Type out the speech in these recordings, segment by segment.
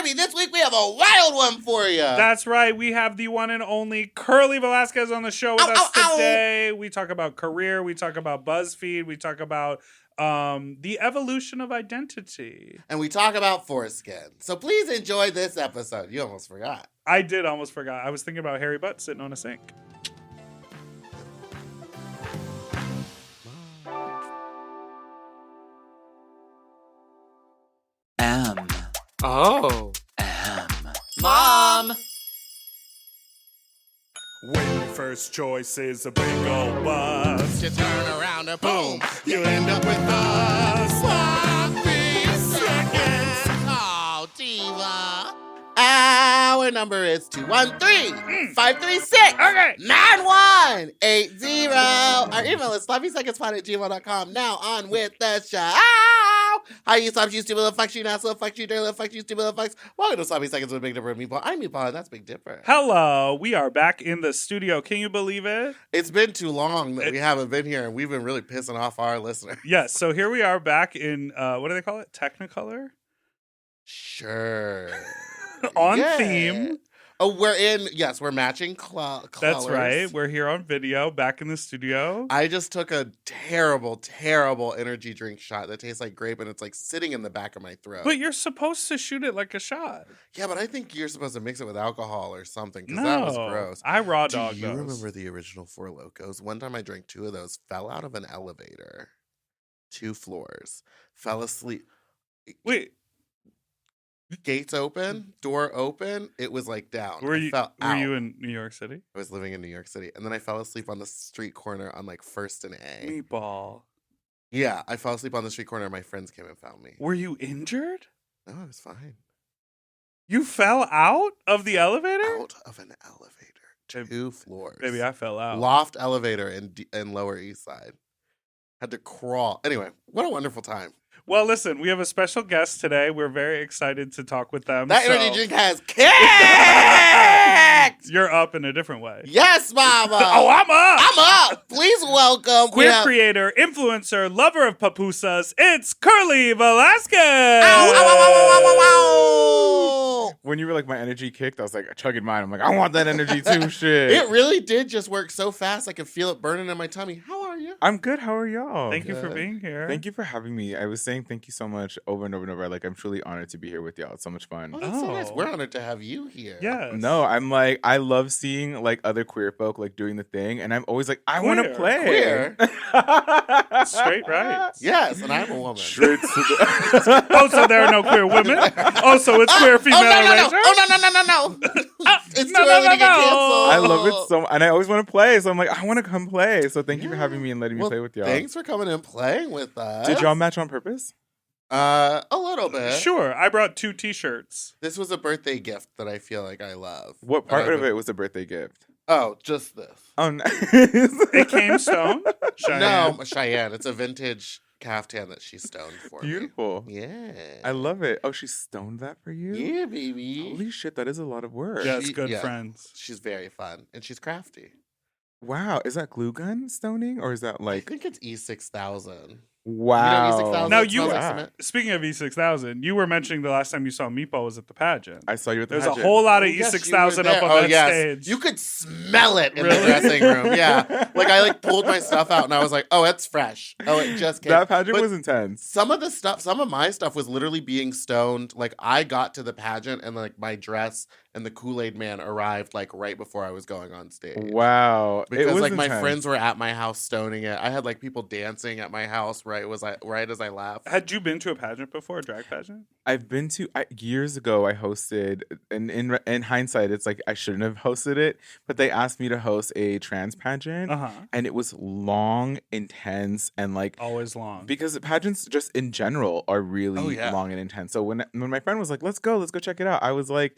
Steffi, this week we have a wild one for you. That's right. We have the one and only Curly Velasquez on the show with us today. We talk about career. We talk about Buzzfeed. We talk about the evolution of identity. And we talk about foreskin. So please enjoy this episode. You almost forgot. I did almost forgot. I was thinking about hairy butt sitting on a sink. Oh. Mom! When your first choice is a big old bus, You turn around and boom, you end up with a sloppy seconds. Oh, diva. Our number is 213-536-9180. Our email is sloppysecondspot@gmail.com. Now on with the show. Hi, you sloppy, you stupid little fucks, you not little fucks, you dirty little fucks, you stupid little fucks. Welcome to Sloppy Seconds with Big Dipper and Meatball. I'm Meatball, and that's Big Dipper. hello, we are back in the studio. Can you believe it? It's been too long that we haven't been here, and we've been really pissing off our listeners. Yes, so here we are back in, what do they call it? Technicolor? Sure. On Yeah. theme. Oh, we're matching colors. That's right. We're here on video, back in the studio. I just took a terrible, terrible energy drink shot that tastes like grape, and it's like sitting in the back of my throat. But you're supposed to shoot it like a shot. Yeah, but I think you're supposed to mix it with alcohol or something, because No, that was gross. I raw dog Do you those. remember the original Four Locos? One time I drank 2 of those, fell out of an elevator, 2 floors, fell asleep. Wait, Gates open, door open. It was like down. were I you fell were out. you in New York City? I was living in New York City, and then I fell asleep on the street corner on like First and A. Meatball. Yeah, I fell asleep on the street corner, and my friends came and found me. Were you injured? No, I was fine. You fell out of the elevator? Out of an elevator, 2 floors. Baby, I fell out. Loft elevator in Lower East Side. Had to crawl. Anyway, what a wonderful time. Well, listen, we have a special guest today. We're very excited to talk with them. That so energy drink has kicked. You're up in a different way. Yes, mama. Oh, I'm up. I'm up. Please welcome. Queer creator, influencer, lover of papusas. It's Curly Velasquez. Ow, ow, ow, ow, ow, ow, ow. When you were like, my energy kicked, I was like, chugging mine. I'm like, I want that energy too. Shit. It really did just work so fast. I could feel it burning in my tummy. How are you? I'm good. How are y'all? Thank you for Good. being here. Thank you for having me. I was saying thank you so much over and over and over. Like, I'm truly honored to be here with y'all. It's so much fun. Oh, that's so nice. Oh. We're honored to have you here. Yes. No, I'm like, I love seeing like other queer folk like doing the thing. And I'm always like, I want to Queer. play. Queer. Straight right. Yes, and I'm a woman. Straight to the- Also, there are no queer women. Also, it's queer female erasure. Oh, no. It's No, too no, early no, to get no. canceled. I love it so and I always want to play. So I'm like, I want to come play. So thank you for having me and letting me Well, play with y'all. Thanks for coming and playing with us. Did y'all match on purpose? A little bit. Sure, I brought 2 T-shirts. This was a birthday gift that I feel like I love. What part And of it was a birthday gift? Oh, just this. Oh, nice. It came stoned. Cheyenne. No, Cheyenne. It's a vintage caftan that she stoned for Beautiful. me. Yeah. I love it. Oh, she stoned that for you? Yeah, baby. Holy shit, that is a lot of work. Yes, good Yeah. friends. She's very fun, and she's crafty. Wow. Is that glue gun stoning or is that I like think it's E6000. wow? You know E6000? Now It you smells like Wow. cement. Speaking of E6000, you were mentioning the last time you saw Meatball was at the pageant. I saw you at the There's a pageant. whole lot of Oh, yes, E6000 you were up there. on that stage. You could smell it in Really? the dressing room. Yeah. Like I pulled my stuff out and I was like, oh, it's fresh. Oh, it just came. That pageant But was intense. some of my stuff was literally being stoned. Like I got to the pageant and like my dress and the Kool-Aid man arrived like right before I was going on stage. Wow. It Because was like my intense. friends were at my house stoning it. I had like people dancing at my house right as I left. Had you been to a pageant before, a drag pageant? I've been to years ago. I hosted, and in hindsight, it's like I shouldn't have hosted it, but they asked me to host a trans pageant, Uh-huh. and it was long, intense, and like Always long. because the pageants just in general are really Oh, yeah. long and intense. So when my friend was like, "Let's go check it out," I was like,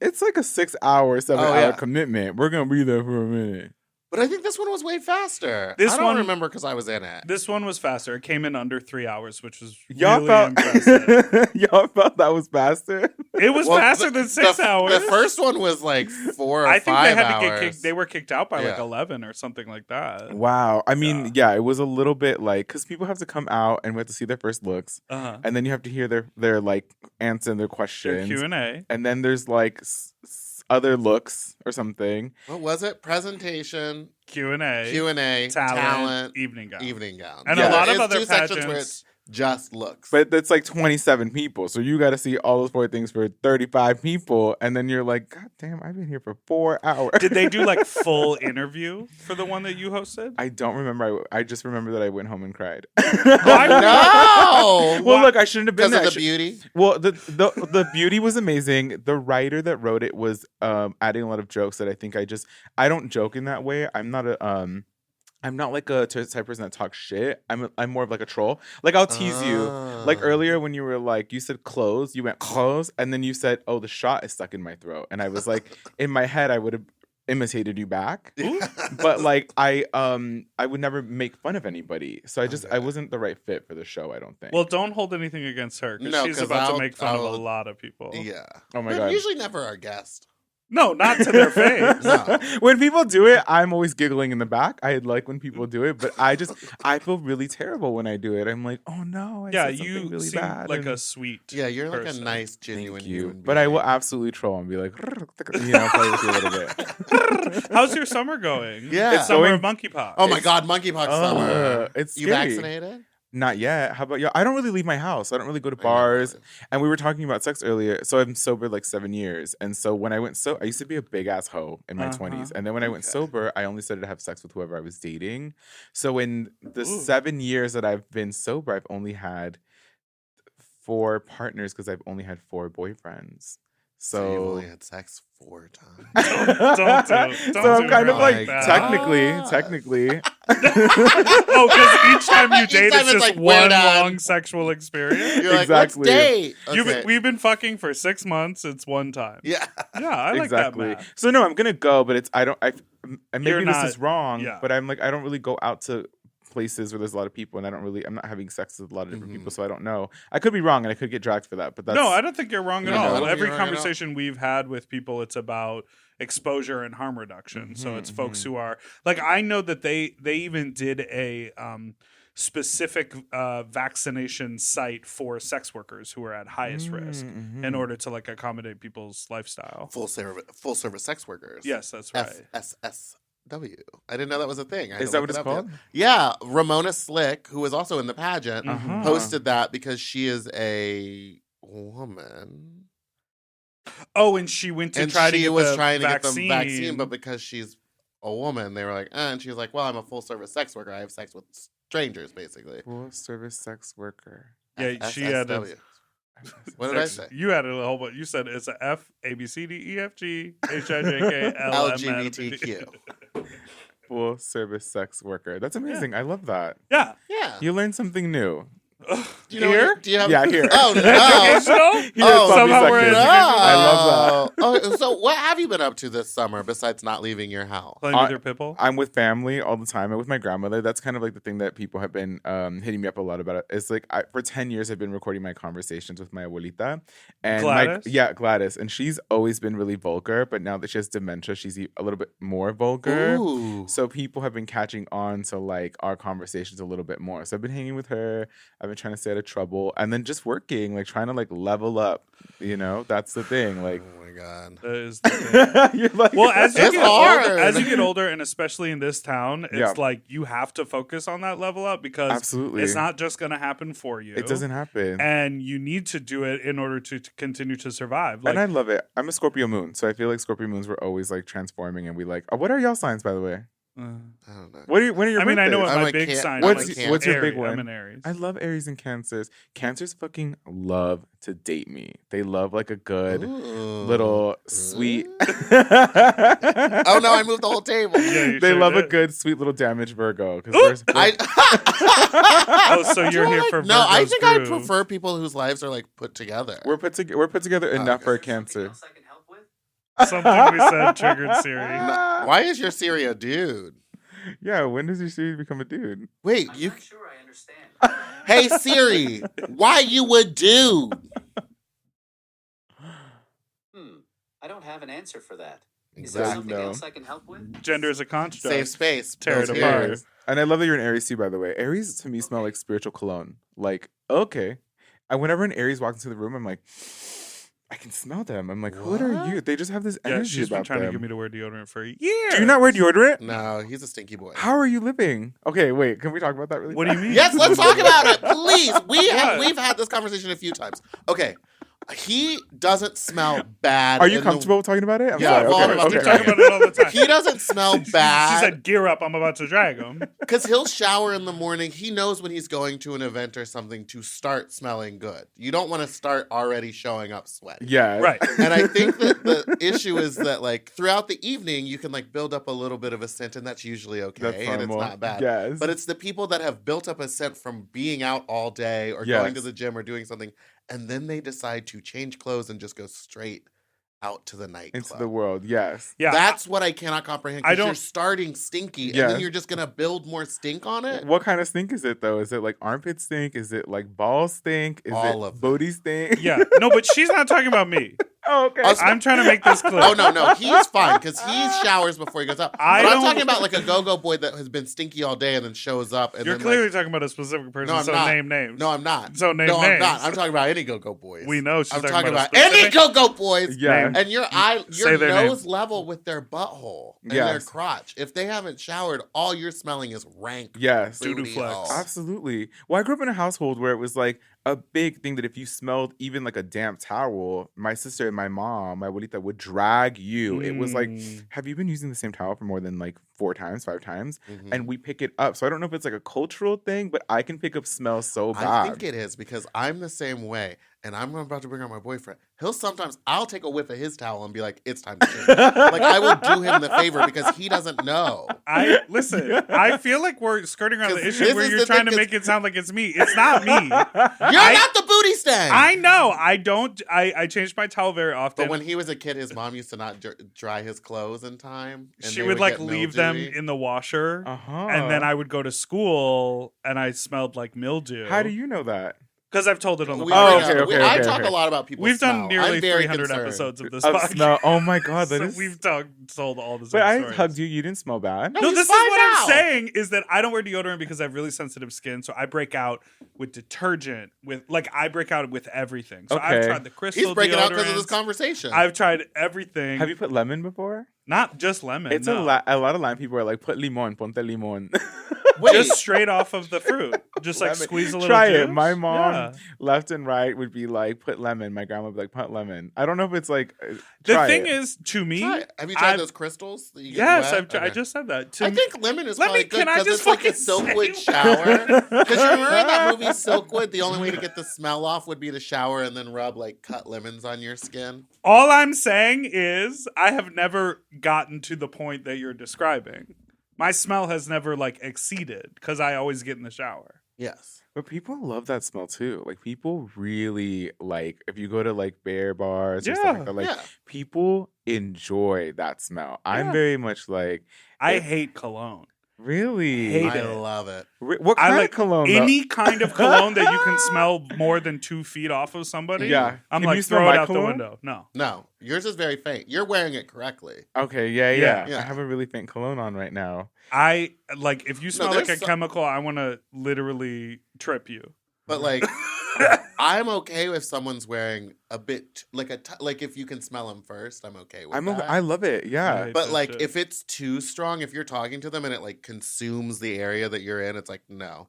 "It's like a 6 hour, 7 hour yeah. commitment. We're gonna be there for a minute." But I think this one was way faster. This I don't one- remember because I was in it. This one was faster. It came in under 3 hours, which was Y'all really felt impressive. y'all felt that was faster. It was Well, faster than 6 hours. The first one was like 4 or 5 I think they had hours. to get kicked. They were kicked out by like Yeah. 11 or something like that. Wow. I mean, yeah, it was a little bit like because people have to come out and we have to see their first looks, Uh-huh. and then you have to hear their like answer their Their questions, Q&A. and then there's like other looks or something. What was it? Presentation, Q&A. Q&A, Talent. Evening gown. evening gown. And a lot of It's other two sections where pageants. it's just looks. But that's like 27 people, so you got to see all those 4 things for 35 people, and then you're like, God damn, I've been here for 4 hours. Did they do like full interview for the one that you hosted? I don't remember. I just remember that I went home and cried. No! Well, look, I shouldn't have been Because there. of the beauty? Well, the beauty was amazing. The writer that wrote it was adding a lot of jokes that I don't joke in that way. I'm not like a type of person that talks shit. I'm more of like a troll. Like I'll tease you. Like earlier when you were like, you said close, you went close, and then you said, oh, the shot is stuck in my throat. And I was like, in my head, I would have imitated you back. But like I would never make fun of anybody. So I wasn't the right fit for the show, I don't think. Well, don't hold anything against her because No, she's 'cause about to make fun of I'll- a lot of people. Yeah. Oh my But God. usually never our guest. No, not to their face. No. When people do it, I'm always giggling in the back. I like when people do it, but I feel really terrible when I do it. I'm like, oh no, I Yeah, said something you really seem bad. like and- a sweet. Yeah, you're like person. a nice, genuine Thank you. human But I being. will absolutely troll and be like, play with you a little bit. How's your summer going? Yeah. It's summer Going- of monkeypox. Oh my God, monkeypox summer. It's You scary. vaccinated? Not yet. How about you? I don't really leave my house. I don't really go to bars. And we were talking about sex earlier. So I'm sober like 7 years. And so when I went I used to be a big ass hoe in my 20s. And then when I went sober, I only started to have sex with whoever I was dating. So in the 7 years that I've been sober, I've only had 4 partners because I've only had 4 boyfriends. So you've only So, had sex 4 times. Don't do so I'm kind her of like that. technically. Oh, because each time you Each date, time it's it's just like, we're one done. long sexual experience. You're like, Exactly. let's date. Okay. We've been fucking for 6 months. It's one time. Yeah. Yeah, I like Exactly. that math. So no, I'm gonna go, but and maybe You're this not- is wrong, yeah. but I'm like, I don't really go out to places where there's a lot of people, and I'm not having sex with a lot of different people, so I don't know. I could be wrong, and I could get dragged for that, but that's No, I don't think you're wrong at No, I all. don't think Every you're wrong at all. conversation we've had with people, it's about exposure and harm reduction. So it's folks who are like, I know that they even did a specific vaccination site for sex workers who are at highest risk in order to like accommodate people's lifestyle. Full service sex workers. Yes, that's right. FSSW. I didn't know that was a thing. I had Is to that look what it it's up called? yet. Yeah, Ramona Slick, who was also in the pageant, Mhm. posted that because she is a woman. Oh, and she went to And try to she get was the trying to vaccine. get the vaccine, but because she's a woman, they were like, and she was like, well, I'm a full service sex worker. I have sex with strangers, basically. full service sex worker. Yeah, she had a, FSSW. What did I say? You had a whole bunch. You said it's a F, A, B, C, D, E, F, G, H, I, J, K, L, M, N, P, T. LGBTQ. Full service sex worker. That's amazing. I love that. Yeah. Yeah. You learn something new. Do you know Here? Do you have? Yeah, here. Oh no! Educational? Here at Oh, Sloppy somehow we're Seconds. educational. I love Oh, so what have you been up to this summer besides not leaving your house? Playing with your pitbull? I'm with family all the time. I'm with my grandmother. That's kind of like the thing that people have been hitting me up a lot about. It's like for 10 years I've been recording my conversations with my abuelita. And Gladys? Gladys. And she's always been really vulgar, but now that she has dementia, she's a little bit more vulgar. Ooh. So people have been catching on to like our conversations a little bit more. So I've been hanging with her. I've been trying to stay out of trouble. And then just working, like trying to like level up, that's the thing. Like, Oh my god. That is the thing. you're like, Well, as you, It's get hard. older, as you get older, and especially in this town, it's Yeah. like you have to focus on that level up because Absolutely. it's not just going to happen for you. it doesn't happen. And you need to do it in order to continue to survive. Like, And I love it. I'm a Scorpio moon, so I feel like Scorpio moons were always like transforming, and we like. Oh, what are y'all signs, by the way? I don't know. When are your I mean, I know what birthdays? I'm my a big can- sign What's- is. what's what's your Aries. big one? I'm an Aries. I love Aries and Cancers. Cancers fucking love to date me. They love like a good Ooh. little sweet. Oh no! I moved the whole table. Yeah, you They sure love a did. good sweet little damaged Virgo. I. Oh, so you're here for No, I Virgo's think I groove. prefer people whose lives are like put together. we're put together enough Okay. for a Cancer. else I can help with? Something we said triggered Siri. Why is your Siri a dude? Yeah, when does your series become a dude? Wait, I'm you. not sure I understand. Hey Siri, why you a dude? I don't have an answer for that. Is Exactly. there something No. else I can help with? Gender is a construct. Safe space. Tear it Built apart. here. And I love that you're an Aries too, by the way. Aries to me smell like spiritual cologne. Like, okay. And whenever an Aries walks into the room, I'm like, I can smell them. I'm like, what are you? What? They just have this Yeah, energy she's been about trying to them. get me to wear deodorant for a year. Do you not wear deodorant? No, he's a stinky boy. How are you living? Okay, wait. Can we talk about that really What do you fast? mean? Yes, let's talk about it, please. What? We've had this conversation a few times. Okay, he doesn't smell bad. Are you in the- comfortable talking about it? I'm Yeah, sorry. well, Okay, I'm about We to okay. talk about it all the time. He doesn't smell She bad said, "Gear up! I'm about to drag him." because he'll shower in the morning. He knows when he's going to an event or something to start smelling good. You don't want to start already showing up sweaty. Yeah. Right. And I think that the issue is that like throughout the evening you can like build up a little bit of a scent, and that's usually okay, That's and it's normal. not bad. Yes. But it's the people that have built up a scent from being out all day or Yes. going to the gym or doing something, and then they decide to change clothes and just go straight out to the nightclub. into the world. Yes. Yeah, That's what I cannot comprehend. I Because you're don't- starting stinky, and Yes. then you're just gonna build more stink on it. What kind of stink is it though? Is it like armpit stink? Is it like ball stink? Is All it of them. booty stink? yeah. No, but she's not talking about me. Oh, okay. Us- I'm trying to make this clear. Oh no, he's fine because he showers before he goes up. I But I'm don't- talking about like a go-go boy that has been stinky all day and then shows up. And You're then, clearly like, talking about a specific person, No, I'm so not. name names. no, I'm not. So name no, I'm names. not. I'm talking about any go-go boys. We know she's I'm talking talking about about a any specific- go-go boys. Yeah. Name. And your Say their name. nose level with their butthole and their Yes. crotch. If they haven't showered, all you're smelling is rank. Yes. Doo-doo booty flex. hole. Absolutely. Well, I grew up in a household where it was like a big thing that if you smelled even like a damp towel, my sister and my mom, my abuelita would drag you. It was like, Mm. have you been using the same towel for more than like 4 times, 5 times? Mhm. And we pick it up. So I don't know if it's like a cultural thing, but I can pick up smells so bad. I think it is because I'm the same way, and I'm about to bring out my boyfriend. I'll take a whiff of his towel and be like, "It's time to change." Like I will do him the favor because he doesn't know. Listen. I feel like we're skirting around the 'Cause issue this where is you're the trying thing, to 'cause- make it sound like it's me. It's not me. You're not the booty stand. I know. I don't. I change my towel very often. But when he was a kid, his mom used to not dry his clothes in time. And she they would like get leave them mildewy. in the washer, Uh-huh. and then I would go to school and I smelled like mildew. How do you know that? Because I've told it on the We podcast. Oh, okay, I okay, talk okay. a lot about people. We've done smell. nearly I'm very 300 concerned. episodes of this Of podcast. smell. Oh my god, that So is. we've told all the same But I stories. hugged you. You didn't smell bad. No, No, he's this is fine what now. I'm saying is that I don't wear deodorant because I have really sensitive skin. So I break out with detergent, I break out with everything. So I've Okay. tried the crystal He's breaking out because of this deodorants. conversation. I've tried everything. Have you put lemon before? Not just lemon. It's no. a lot of Latin people are like, put limon, ponte limon. Wait, Just straight off of the fruit. Just like Lemon. squeeze a little Try it. juice. My mom, Yeah. left and right, would be like, put lemon. My grandma would be like, put lemon. I don't know if it's like, The try thing it. is, to me, try it. Have you tried I've- those crystals? That you get yes, wet? I Okay. just said that. To I me- think lemon is Let probably me- good can I because just it's like a fucking Silkwood say shower. Because you remember in that movie one? Silkwood, the only way to get the smell off would be to shower and then rub like cut lemons on your skin. All I'm saying is I have never gotten to the point that you're describing. My smell has never exceeded because I always get in the shower. Yes. But people love that smell too. Like people really like if you go to like bear bars or stuff Yeah. like that. Like Yeah. people enjoy that smell. I'm Yeah. very much like I Yeah. hate cologne. really. Hate I it. love it. What I kind like of cologne? though? Any kind of cologne that you can smell more than 2 feet off of somebody. Yeah. I'm Can like, you smell throw it my out the cologne? window. No. No, yours is very faint. You're wearing it correctly. Okay, yeah. Yeah. I have a really faint cologne on right now. I if you smell like a there's some- chemical, I want to literally trip you. But like, I'm okay if someone's wearing a bit like if you can smell them first, I'm okay with that. I love it. Yeah. Right. But that like, shit. if it's too strong, if you're talking to them and it like consumes the area that you're in, it's like, no,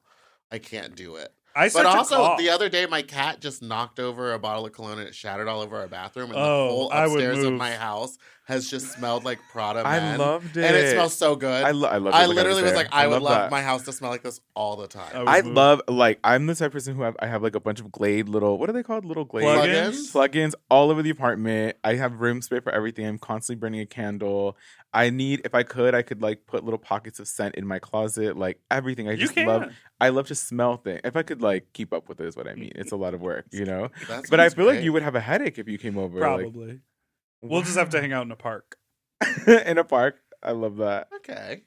I can't do it. I But start to also, cough. the other day, my cat just knocked over a bottle of cologne and it shattered all over our bathroom. And Oh, the whole I would upstairs of move. my house has just smelled like Prada I Men. loved it. And it smells so good. I love it. I like literally was there. like, I would love that. my house to smell like this all the time. would I move. love I'm the type of person who I have like a bunch of Glade little what are they called? Little Glade Plug-ins? plugins all over the apartment. I have room spray for everything. I'm constantly burning a candle. If I could like put little pockets of scent in my closet, like everything. I You just can. I love to smell things. If I could like keep up with it is what I mean. It's a lot of work, you know? That But I sounds feel like great. you would have a headache if you came over. Probably. We'll just have to hang out in a park. in a park. I love that. Okay.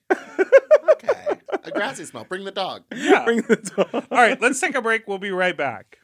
A grassy smell. Bring the dog. Yeah. Bring the dog. All right, let's take a break. We'll be right back.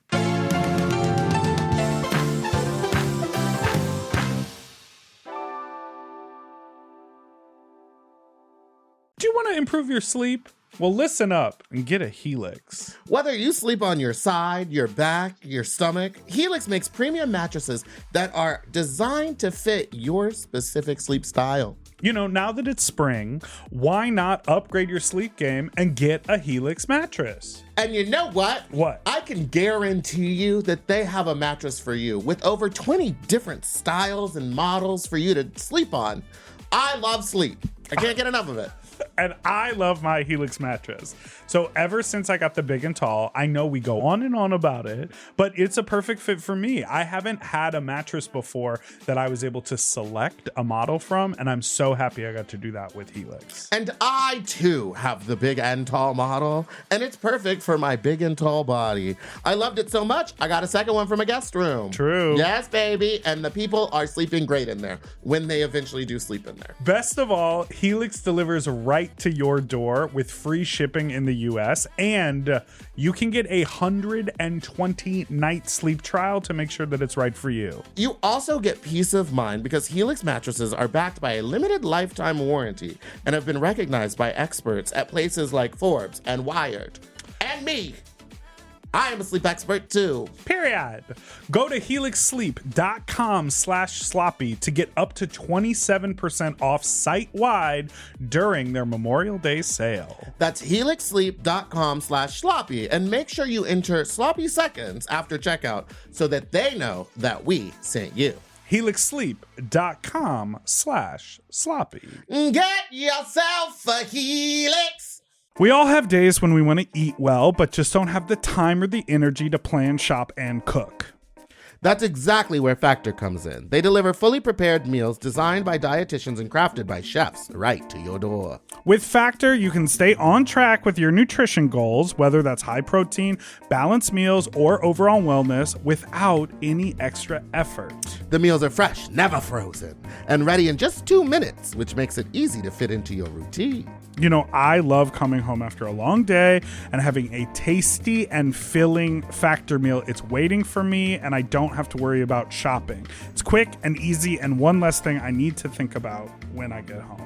Do you want to improve your sleep? Well, listen up and get a Helix. Whether you sleep on your side, your back, your stomach, Helix makes premium mattresses that are designed to fit your specific sleep style. You know, now that it's spring, why not upgrade your sleep game and get a Helix mattress? And you know what? What? I can guarantee you that they have a mattress for you with over 20 different styles and models for you to sleep on. I love sleep. I can't get enough of it. And I love my Helix mattress. So ever since I got the big and tall, I know we go on and on about it, but it's a perfect fit for me. I haven't had a mattress before that I was able to select a model from, and I'm so happy I got to do that with Helix. And I too have the big and tall model, and it's perfect for my big and tall body. I loved it so much, I got a second one from a guest room. True. Yes, baby. And the people are sleeping great in there when they eventually do sleep in there. Best of all, Helix delivers right to your door with free shipping in the US, and you can get 120-night sleep trial to make sure that it's right for you. You also get peace of mind because Helix mattresses are backed by a limited lifetime warranty and have been recognized by experts at places like Forbes and Wired. And me. I am a sleep expert too. Period. Go to helixsleep.com/sloppy to get up to 27% off site-wide during their Memorial Day sale. That's helixsleep.com/sloppy, and make sure you enter sloppy seconds after checkout so that they know that we sent you. helixsleep.com/sloppy. Get yourself a Helix. We all have days when we want to eat well, but just don't have the time or the energy to plan, shop, and cook. That's exactly where Factor comes in. They deliver fully prepared meals designed by dietitians and crafted by chefs right to your door. With Factor, you can stay on track with your nutrition goals, whether that's high protein, balanced meals, or overall wellness, without any extra effort. The meals are fresh, never frozen, and ready in just 2 minutes, which makes it easy to fit into your routine. You know, I love coming home after a long day and having a tasty and filling Factor meal. It's waiting for me, and I don't have to worry about shopping. It's quick and easy, and one less thing I need to think about when I get home.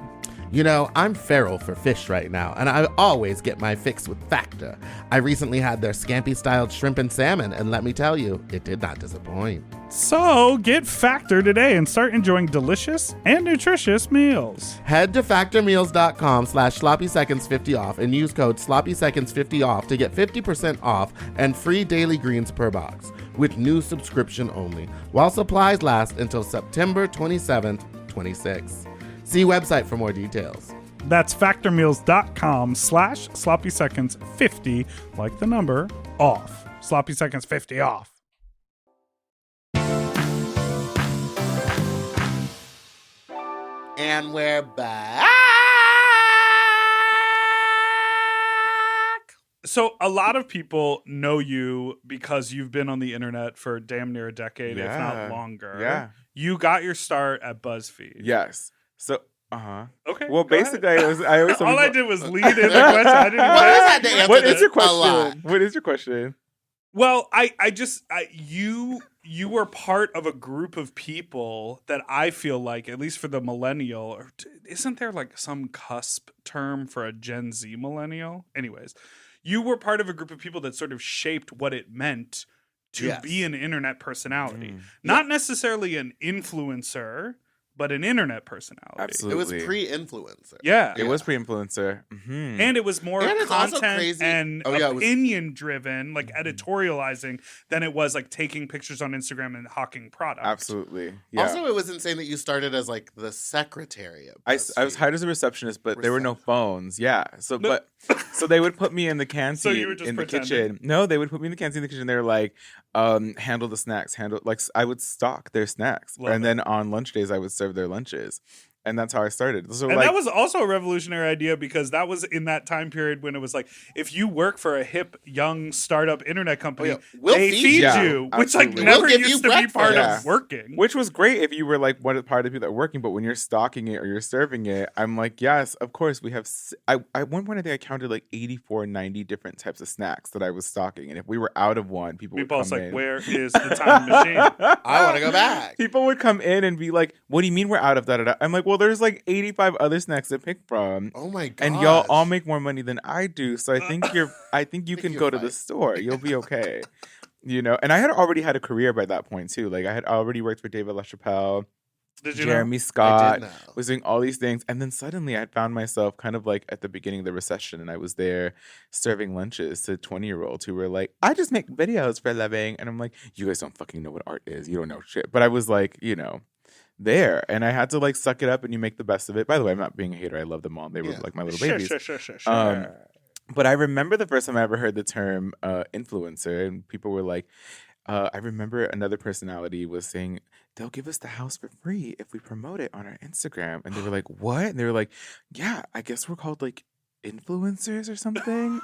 You know, I'm feral for fish right now, and I always get my fix with Factor. I recently had their scampi-styled shrimp and salmon, and let me tell you, it did not disappoint. So get Factor today and start enjoying delicious and nutritious meals. Head to factormeals.com/sloppyseconds50 off and use code sloppyseconds50 off to get 50% off and free daily greens per box with new subscription only, while supplies last until September 27th, 26. See website for more details. That's factormeals.com/sloppyseconds50, like the number, off. Sloppy Seconds 50 off. And we're back. So a lot of people know you because you've been on the internet for damn near a decade, if not longer. Yeah. You got your start at Buzzfeed. Yes. So, Okay. Well, go basically, ahead. I always all I did was lead in the question. I didn't even Well, I had to answer What this is your a lot. question? What is your question? Well, you were part of a group of people that I feel like, at least for the millennial, or isn't there like some cusp term for a Gen Z millennial? Anyways, you were part of a group of people that sort of shaped what it meant to be an internet personality. Not necessarily an influencer, but an internet personality. Absolutely. It was pre-influencer. Yeah. It was pre-influencer. Mm-hmm. And it was more And it's also content crazy. and Oh, yeah, it was- opinion driven, like editorializing, than it was like taking pictures on Instagram and hawking products. Absolutely. Yeah. Also, it was insane that you started as like the secretary of I was BuzzFeed. hired as a receptionist, but there were no phones. Yeah. So, so they would put me in the canteen So you were just in the pretending? kitchen. No, they would put me in the canteen in the kitchen. They were like, handle the snacks. I would stock their snacks. Love and it. then on lunch days, I would serve their lunches. And that's how I started. So And like, that was also a revolutionary idea because that was in that time period when it was like, if you work for a hip, young startup internet company, We'll they feed you. you, Yeah, which like absolutely. never We'll give used you to be part breakfast. of working. which was great if you were like one part of the people that were working, but when you're stocking it or you're serving it, I'm like, yes, of course we have. At one point I think I counted like 84, 90 different types of snacks that I was stocking, and if we were out of one, people would Meatball's come like, in. where is the time machine? I want to go back. People would come in and be like, "What do you mean we're out of that?" I'm like, "Well, there's like 85 other snacks to pick from, Oh my god! and y'all all make more money than I do. So I think you can you're go to the fine. store. You'll be okay." And I had already had a career by that point too. Like I had already worked for David LaChapelle, Did you Jeremy I Scott, did know. was doing all these things, and then suddenly I had found myself kind of like at the beginning of the recession, and I was there serving lunches to 20-year-olds who were like, "I just make videos for a living," and I'm like, "You guys don't fucking know what art is. You don't know shit." But I was like, there, and I had to like suck it up, and you make the best of it. By the way, I'm not being a hater. I love them all. They were Yeah. like my little Sure, babies. sure. But I remember the first time I ever heard the term influencer, and people were like, I remember another personality was saying, they'll give us the house for free if we promote it on our Instagram. And they were like, what? And they were like, yeah, I guess we're called like influencers or something.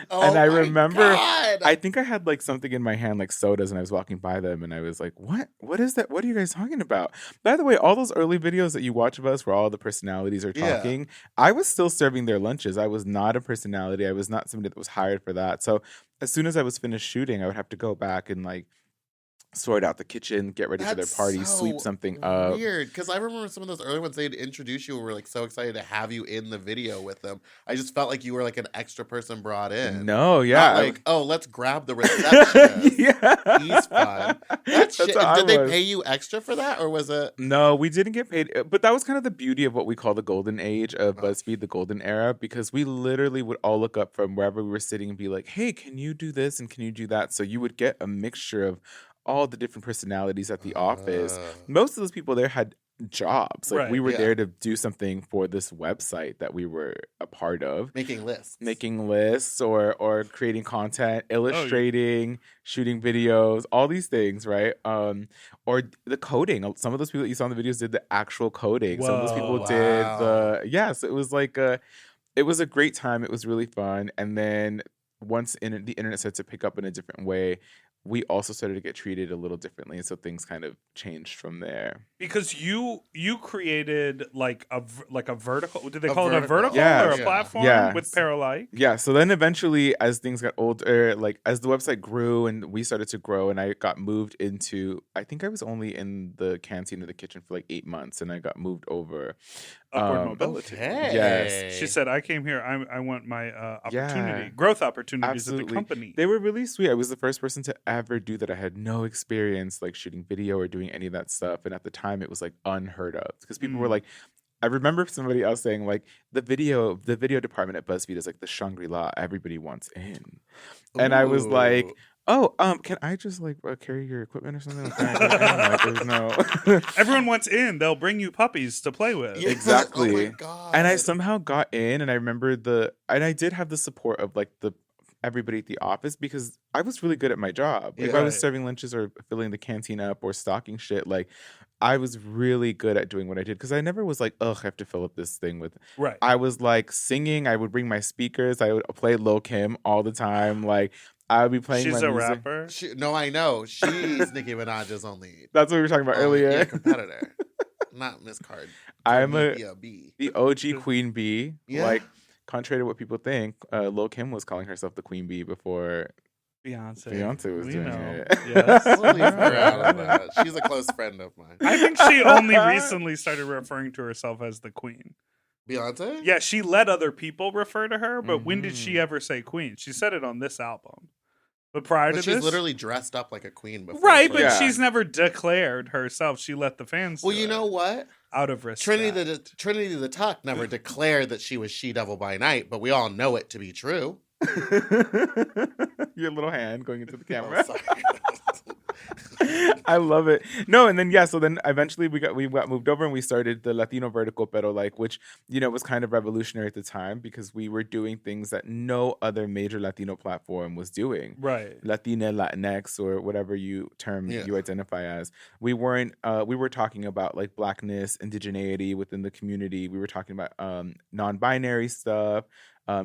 Oh and I my remember, God. I think I had like something in my hand, like sodas, and I was walking by them and I was like, what? What is that? What are you guys talking about? By the way, all those early videos that you watch of us where all the personalities are Yeah. talking, I was still serving their lunches. I was not a personality. I was not somebody that was hired for that. So as soon as I was finished shooting, I would have to go back and like sort out the kitchen, get ready for their That's party, so sweep something up. Weird, because I remember some of those early ones they'd introduce you and were like so excited to have you in the video with them. I just felt like you were like an extra person brought in. No, Not yeah. like, oh, let's grab the receptionist. Yeah. He's fun. That's Shit. how I Did they was. pay you extra for that, or was it? No, we didn't get paid. But that was kind of the beauty of what we call the golden age of Oh. BuzzFeed, the golden era, because we literally would all look up from wherever we were sitting and be like, hey, can you do this and can you do that? So you would get a mixture of all the different personalities at the office. Most of those people there had jobs. Like Right, we were yeah. there to do something for this website that we were a part of. Making lists. Or creating content, illustrating, shooting videos, all these things, right? Or the coding. Some of those people that you saw in the videos did the actual coding. Some of those people Whoa. did Wow. so it was like it was a great time. It was really fun. And then once the internet started to pick up in a different way, we also started to get treated a little differently, and so things kind of changed from there. Because you created like a vertical. Did they A call it a vertical. vertical Yeah. or a Yeah. platform Yeah. with Paralike? Yeah, so then eventually, as things got older, like as the website grew and we started to grow, and I got moved into, I think I was only in the canteen or the kitchen for like 8 months, and I got moved over. Upward mobility. Okay. Yes. She said, "I came here. I want my opportunity, Yeah. growth opportunities at the Absolutely. company." They were really sweet. I was the first person to ever do that. I had no experience like shooting video or doing any of that stuff, and at the time, it was like unheard of because people were Mm. like. I remember somebody else saying like the video department at BuzzFeed is like the Shangri-La everybody wants in, and I was like, Ooh. oh, can I just like carry your equipment or something? Like, can I go in? Like, there's no. Everyone wants in. They'll bring you puppies to play with. Yeah. Exactly. Oh my God. And I somehow got in, and I remember and I did have the support of like everybody at the office because I was really good at my job. If I was Right. serving lunches or filling the canteen up or stocking shit, like I was really good at doing what I did because I never was like, ugh, I have to fill up this thing with. Right. I was like singing. I would bring my speakers. I would play Lil Kim all the time. Like I would be playing. She's my a music. rapper. No, I know. She's Nicki Minaj's only That's what we were talking about earlier. competitor. Not Miss Card. I'm B. the OG Queen Bee. Yeah. Like, contrary to what people think, Lil Kim was calling herself the Queen Bee before Beyonce. Beyonce was We doing know. it. Yes. We'll leave her out of that. She's a close friend of mine. I think she only recently started referring to herself as the queen. Beyonce? Yeah, she let other people refer to her, but when did she Mhm. ever say queen? She said it on this album. But prior But to she's this, literally dressed up like a queen before. right, so- but Yeah. she's never declared herself. She let the fans. Well, do you it know what? out of respect. Trinity the Tuck never declared that she was She-Devil by night, but we all know it to be true. Your little hand going into the Oh, camera. sorry. I love it. No, and then so then eventually we got moved over and we started the Latino Vertical, pero like, which was kind of revolutionary at the time because we were doing things that no other major Latino platform was doing. Right. Latina, Latinx, or whatever you identify as. We weren't. We were talking about like blackness, indigeneity within the community. We were talking about non-binary stuff.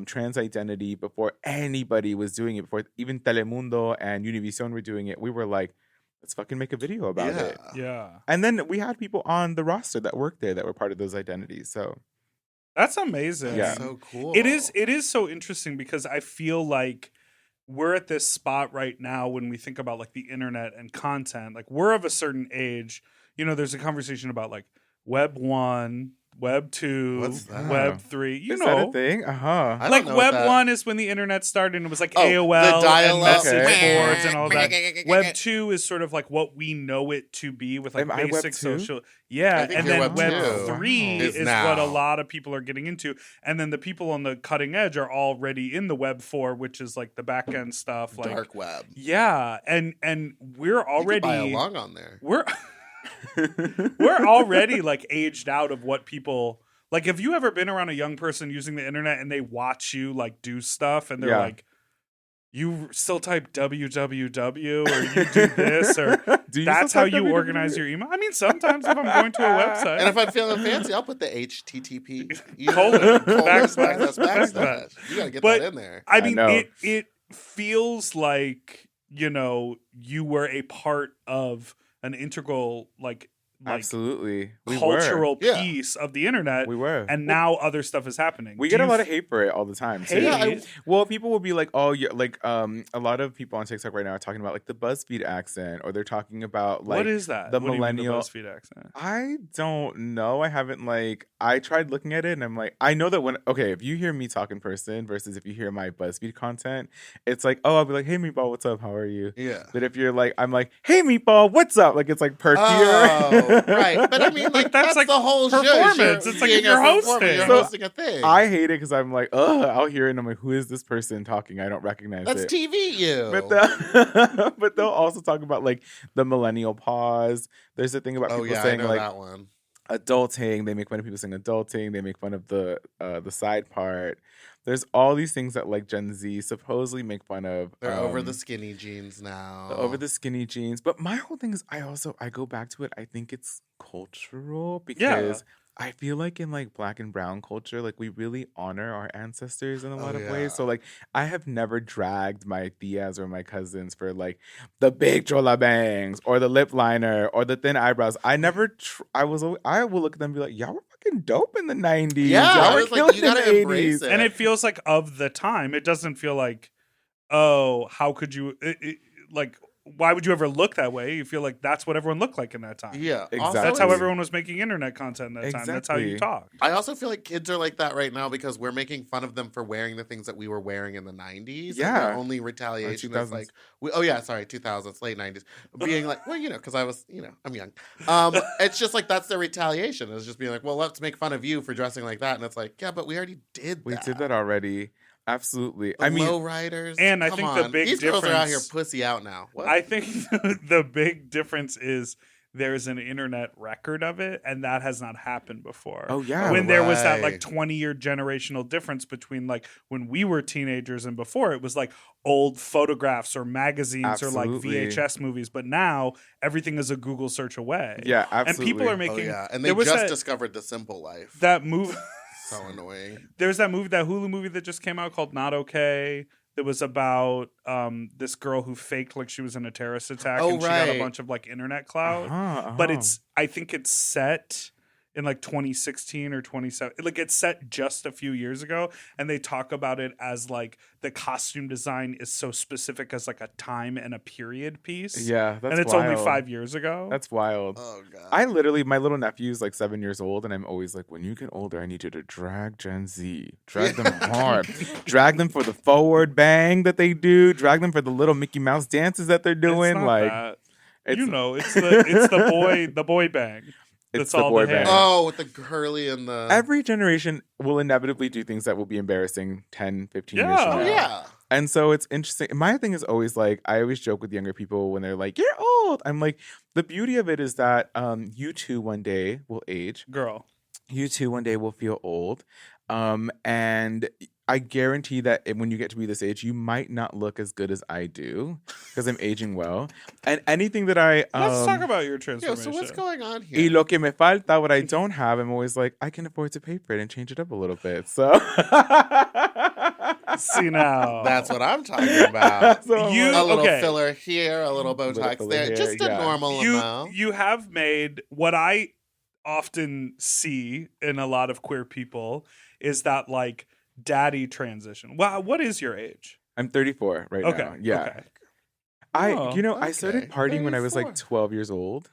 Trans identity before anybody was doing it, before even Telemundo and Univision were doing it. We were like, let's fucking make a video about it. Yeah. And then we had people on the roster that worked there that were part of those identities. So that's amazing. That's so cool. It is so interesting because I feel like we're at this spot right now when we think about like the internet and content. Like we're of a certain age. There's a conversation about like Web 1, Web 2, What's that? Web 3. is that a thing? I Like don't know Web what that- 1 is when the internet started and it was like the AOL and dial-up. message Okay. boards and all that. Web 2 is sort of like what we know it to be with like Am I Web basic 2? social. Yeah, I think and you're then Web Web 2. 3 Is is now. what a lot of people are getting into. And then the people on the cutting edge are already in the Web 4, which is like the back end stuff. Like dark web. yeah, and we're You could already buy along on there. we're we're already like aged out of what people like. Have you ever been around a young person using the internet and they watch you like do stuff and they're Yeah. like, you still type www or you do this or Do you that's still how type you www? organize your email? I mean, sometimes if I'm going to a website. And if I'm feeling fancy, I'll put the HTTP Colon, backslash. backslash. You gotta get But- that in there. I mean, know. it feels like, you were a part of an integral like Absolutely. We cultural Yeah. piece of the internet. were. And now other stuff is happening. We Do get a you lot of hate for it all the time. Too. hate? Yeah, Well, people will be like, "Oh, yeah," like a lot of people on TikTok right now are talking about like the Buzzfeed accent, or they're talking about like what is that? the What do you mean, the millennial- BuzzFeed accent. I don't know. I haven't I tried looking at it and I'm like, I know that if you hear me talk in person versus if you hear my BuzzFeed content, it's like, oh, I'll be like, hey Meatball, what's up? How are you? Yeah. But if you're like, I'm like, hey Meatball, what's up? Like it's like perkier. Oh, right. But I mean, like That's that's like the whole performance. show. It's like being if you're a performer, hosting. You're So, hosting a thing. I hate it because I'm like, I'll hear it and I'm like, who is this person talking? I don't recognize That's it. TV you. But they'll also talk about like the millennial pause. There's a thing about oh people yeah, I saying know like that one. adulting. They make fun of people saying adulting. They make fun of the side part. There's all these things that like Gen Z supposedly make fun of. They're over the skinny jeans now. over the skinny jeans. But my whole thing is I go back to it. I think it's cultural because I feel like in like black and brown culture, like we really honor our ancestors in a lot of yeah. ways. So like I have never dragged my tias or my cousins for like the big chola bangs or the lip liner or the thin eyebrows. I never. I will look at them and be like, y'all were fucking dope in the 90s. Yeah, Y'all I were was like, killing you gotta in the embrace 80s. it. And it feels like of the time. It doesn't feel like, oh, how could you like why would you ever look that way? You feel like that's what everyone looked like in that time. Yeah, Exactly. Also, That's how it's- everyone was making internet content in that time. That's how you Exactly. talk. I also feel like kids are like that right now because we're making fun of them for wearing the things that we were wearing in the 90s. And Yeah. their only retaliation is 2000s. like, 2000s, late 90s. Being like, well, because I was, I'm young. It's just like that's their retaliation. It's just being like, well, let's make fun of you for dressing like that. And it's like, yeah, but we already did that. We did that already. Absolutely. The I mean, lowriders. And I Come think the on. big These girls are out here difference- pussy out now. What? I think the big difference is there's an internet record of it, and that has not happened before. oh yeah. When there was that like right. 20-year generational difference between like when we were teenagers and before, it was like old photographs or magazines or like Absolutely. VHS movies, but now everything is a Google search away. Yeah, And absolutely. people are Oh, making yeah. And they there was just that- discovered the simple life. that movie. So annoying. There's that movie, that Hulu movie that just came out called Not Okay. That was about this girl who faked like she was in a terrorist attack Oh, and she got a right. bunch of like internet clout. But But I think it's set in like 2016 or 27. Like it's set just a few years ago, and they talk about it as like the costume design is so specific as like a time and a period piece. yeah, that's and it's wild. only 5 years ago. That's wild. Oh god. I literally, my little nephew's like 7 years old, and I'm always like, when you get older, I need you to drag Gen Z, drag them hard, drag them for the forward bang that they do, drag them for the little Mickey Mouse dances that they're doing. It's not Like, that. it's, it's the boy bang. it's That's the all boy the hair. band. Oh, with the curly and the Every generation will inevitably do things that will be embarrassing 10, 15 years Yeah. from Oh now. yeah. And so it's interesting. My thing is always like, I always joke with younger people when they're like, "You're old." I'm like, the beauty of it is that you too one day will age. Girl. You too one day will feel old. And I guarantee that when you get to be this age, you might not look as good as I do because I'm aging well. And anything that I Let's talk about your Yo, transformation. so what's going on y here? lo que me falta, what I don't have, I'm always like, I can afford to pay for it and change it up a little bit. So See now. That's what I'm talking about. So I'm You- like, A little okay. filler here, a little Botox filler there, here, just a yeah. normal amount. You have made what I often see in a lot of queer people is that like daddy transition. Wow, what is your age? I'm 34 right Okay. now. Yeah. Okay. I Oh, started okay. partying when I was 34. like 12 years old.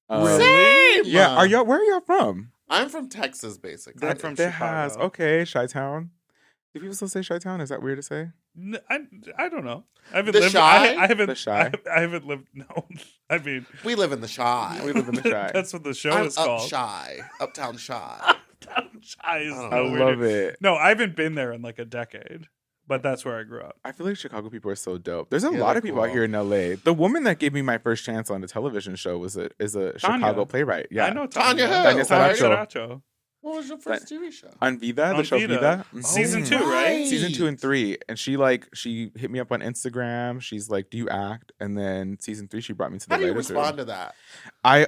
Same. Yeah. Where are y'all from? I'm from Texas, basically. I'm from That Chicago. okay, Chi-Town. Do people still say Chi-Town? Is that weird to say? I don't know. I haven't The lived. Chi? I haven't. The Chi? I haven't lived. No, I mean We live in the Shy. We live in the Chi. that's what the show I'm is up called. Shy, Uptown Shy. Chi is I don't so I know. weird. love it. No, I haven't been there in like a decade, but that's where I grew up. I feel like Chicago people are so dope. There's a Yeah, lot they're of people out cool. here in LA. The woman that gave me my first chance on a television show is a Tanya. Chicago playwright. Yeah. I know Tanya who? Tanya Sriracha. What was your first TV show? On Vida, On the show Vida. Vida. Season Mhm. 2, right? Season 2 and 3. And she hit me up on Instagram. She's like, "Do you act?" And then season 3 she brought me to the How do you writers' room. respond to that? I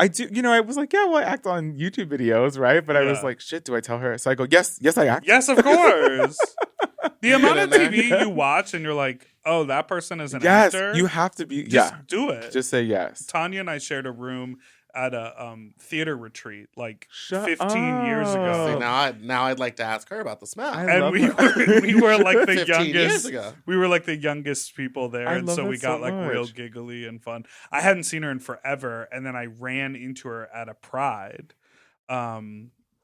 do, I was like, yeah, well, I act on YouTube videos, right? But I was Yeah. like, shit, do I tell her? So I go, yes, I act. Yes, of course. The amount of in there. TV you watch and you're like, oh, that person is an Yes, actor. you have to be. Just Yeah, do it. just say yes. Tanya and I shared a room at a theater retreat like Shut 15 years ago. See, up. now I'd like to ask her about the smell. I And love we her. we were like the 15 years youngest. ago. We were like the youngest people there, I and love so that we got so like real much. giggly and fun. I hadn't seen her in forever, and then I ran into her at a Pride.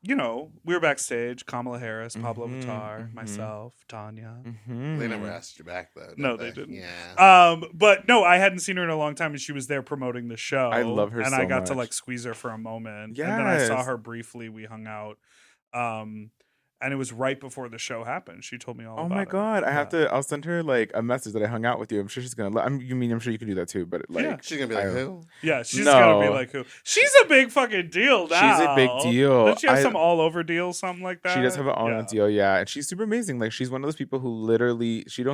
We were backstage. Kamala Harris, Pablo Mhm, Vittar, mhm. myself, Tanya. Mhm. They never asked you back though. Did No, they didn't. Yeah. But no, I hadn't seen her in a long time, and she was there promoting the show. I love her and I so got to much. like squeeze her for a moment, and then I saw Yes. her briefly. We hung out, and it was right before the show happened. She told me all Oh about my it. god, Yeah. I'll send her like a message that I hung out with you. I'm sure she's gonna. I'm sure you can do that too. But like, Yeah. She's gonna be like, I- who? Yeah, she's gonna be No. like, who? She's a big fucking deal now. She's a big deal. Doesn't she have some all over deal, something like that? She does have an all Yeah. on deal, yeah, and she's super amazing. Like she's one of those people who literally she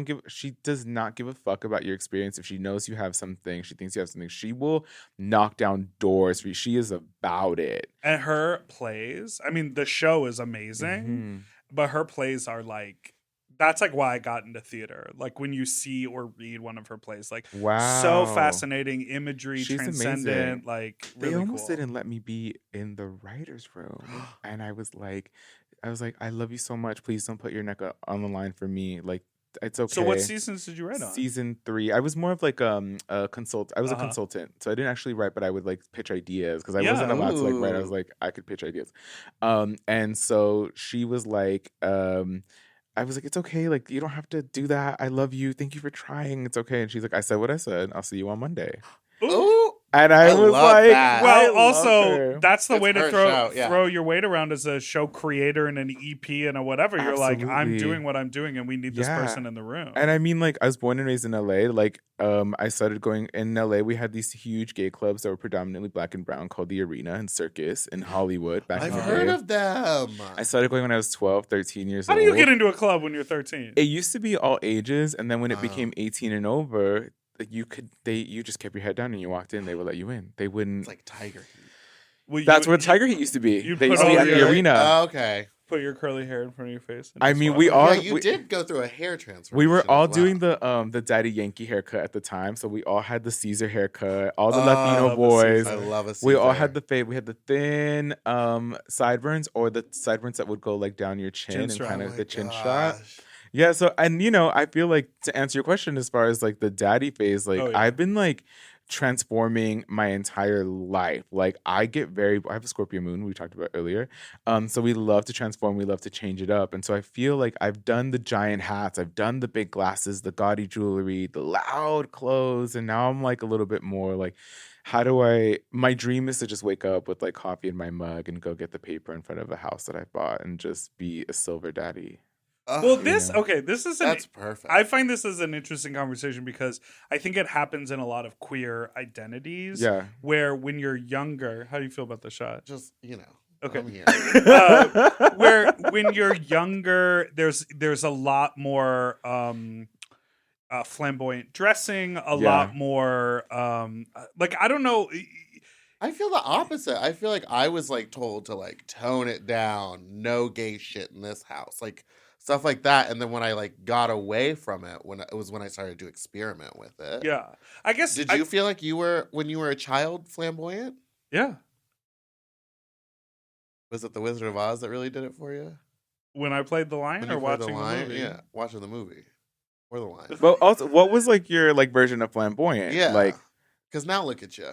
does not give a fuck about your experience. If she knows you have something, she thinks you have something, she will knock down doors for you. She is about it. And her plays, I mean, the show is amazing, Mhm. but her plays are like, that's like why I got into theater. Like when you see or read one of her plays, like Wow, so fascinating imagery, She's transcendent, amazing. like They really almost cool. didn't let me be in the writers' room, and I was like, I love you so much. Please don't put your neck on the line for me. Like it's okay. So what seasons did you write on? Season 3. I was more of like a consult. I was a Uh-huh. consultant, so I didn't actually write, but I would like pitch ideas because I Yeah. wasn't allowed to like write. I was Ooh. like, I could pitch ideas, and so she was like, I was like, it's okay. Like you don't have to do that. I love you. Thank you for trying. It's okay. And she's like, I said what I said. I'll see you on Monday. Ooh. Ooh. And I I was love like, that. I Well, love also her. that's the It's way to her throw show, yeah. throw your weight around as a show creator and an EP and a whatever. You're like, I'm Absolutely. doing what I'm doing, and we need this Yeah. person in the room. And I mean, like, I was born and raised in LA. Like, I started going in LA. We had these huge gay clubs that were predominantly black and brown called the Arena and Circus in Hollywood back in I've the heard day. of them. I started going when I was 12, 13 years How old. do you get into a club when you're 13? It used to be all ages, and then when it Wow. became 18 and over, you just kept your head down and you walked in. They would let you in. They wouldn't. It's like Tiger Heat. Well, That's where Tiger Heat used to be. you They put used to be all at the your- Arena. Oh, okay. put your curly hair in front of your face. and I just mean, walk we in. all- Yeah, you we- did go through a hair transfer. We were all doing the Daddy Yankee haircut at the time, so we all had the Caesar haircut. All the Oh, Latino the boys. I love a We all Caesar. had the fade. We had the thin sideburns, or the sideburns that would go like down your chin, Chin and strap. kind Oh of my the chin strap. gosh. Yeah. So, and I feel like to answer your question as far as like the daddy phase, like Oh, yeah. I've been like transforming my entire life. Like I have a Scorpio moon we talked about earlier. So we love to transform, we love to change it up. And so I feel like I've done the giant hats, I've done the big glasses, the gaudy jewelry, the loud clothes, and now I'm like a little bit more like, my dream is to just wake up with like coffee in my mug and go get the paper in front of a house that I bought and just be a silver daddy. Well, Ugh, this Yeah. okay. This is that's perfect. I find this as an interesting conversation because I think it happens in a lot of queer identities. Yeah. Where when you're younger, how do you feel about the shot? Just, Okay. I'm here. Where when you're younger, there's a lot more flamboyant dressing, a lot more like I don't know. I feel the opposite. I feel like I was like told to like tone it down, no gay shit in this house, like stuff like that. And then when I like got away from it, when I started to experiment with it. Yeah, I guess. Did you feel like you were when you were a child flamboyant? Yeah. Was it The Wizard of Oz that really did it for you? When I played the When Lion you or played watching the movie? Yeah, watching the movie or the Lion. Well, also, what was like your like version of flamboyant? Yeah, Like, because now look at you.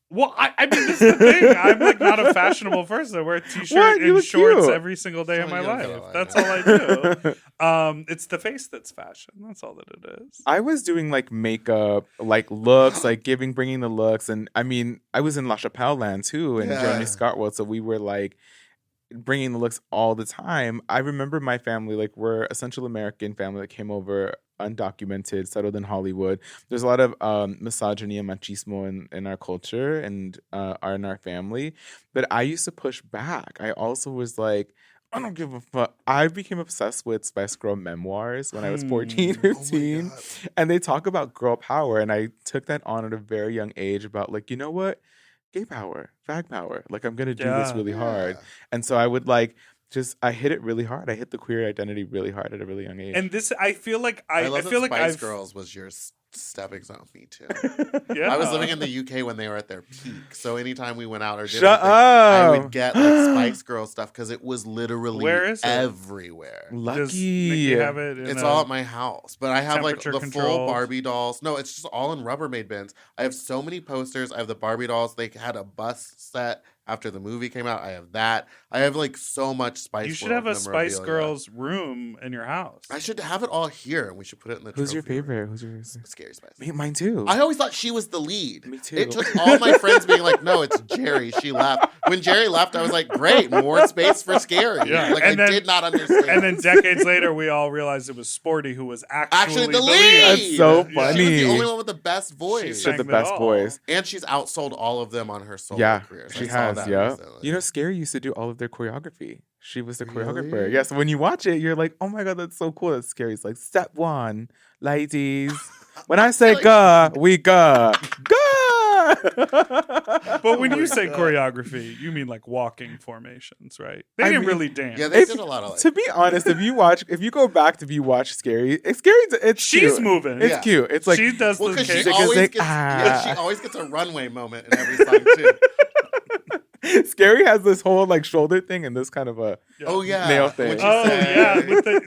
Well, I mean, this is the thing. I'm like not a fashionable person. I wear a t-shirt What? You and look shorts cute. every single day of So my you don't go life. like That's that. all I do. It's the face that's fashion. That's all that it is. I was doing like makeup, like looks, like bringing the looks, and I mean, I was in La Chapelle Land too, and Yeah. Jeremy Scott World, so we were like bringing the looks all the time. I remember my family, like we're a Central American family that came over undocumented, settled in Hollywood. There's a lot of misogyny and machismo in our culture and in our family. But I used to push back. I also was like, I don't give a fuck. I became obsessed with Spice Girl memoirs when I was 14, Oh my 15. God. And they talk about girl power. And I took that on at a very young age about like, you know what? Gay power, fag power. Like I'm gonna do this Yeah. really hard. Yeah. And so I would like I hit it really hard. I hit the queer identity really hard at a really young age. And this, I feel like I love feel that like Spice I've Girls was your stepping stone. Me too. Yeah. I was living in the UK when they were at their peak, so anytime we went out or did Shut anything, I up. would get like Spice Girl stuff because it was literally Where is it? everywhere. Does Lucky. Nikki have it? In It's a- all at my house, but I have like the full temperature-controlled? Barbie dolls. No, it's just all in Rubbermaid bins. I have so many posters. I have the Barbie dolls. They had a bust set after the movie came out. I have that. I have like so much Spice. You should World have a Spice memorabilia. Girls room in your house. I should have it all here, and we should put it in the. Who's your trophy room. favorite? Who's yours? Scary Spice. Mine too. I always thought she was the lead. Me too. It took all my friends being like, "No, it's Jerry. She left." When Jerry left, I was like, "Great, more space for Scary." Yeah, Like and I then- did not understand. And then decades later, we all realized it was Sporty who was actually the the lead. That's so She funny. was the only one with the best voice, She She's sang the it best all. voice. and she's outsold all of them on her solo Yeah, career. she I saw has. that Yeah. recently. You know, Scary used to do all of their choreography. She was the choreographer. Really? Yeah, so when you watch it, you're like, oh my God, that's so cool. That's Scary's like, step one, ladies. When I say like- go, we go. Go! But when Oh you my say God. choreography, you mean like walking formations, right? They I didn't mean- really dance. Yeah, they If- did a lot of like. To be honest, if you go back to watch Scary, it's She's cute. moving. It's Yeah. cute. It's like she does Well, the because she kick. Zig- always zig- gets, ah. she always gets a runway moment in every song too. Scary has this whole like shoulder thing and this kind of a Yeah. Oh yeah, Nail thing. What'd Oh you say? yeah,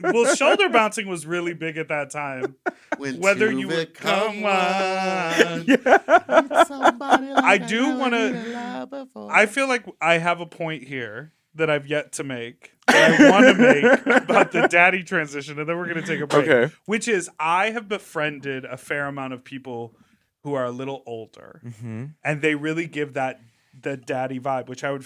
with well, shoulder bouncing was really big at that time. When Whether two you would become come one. yeah. Somebody like I do never wanna- did love before. I feel like I have a point here that I've yet to make, that I want to make about the daddy transition, and then we're going to take a break. Okay. Which is, I have befriended a fair amount of people who are a little older, Mm-hmm. and they really give the daddy vibe, which I would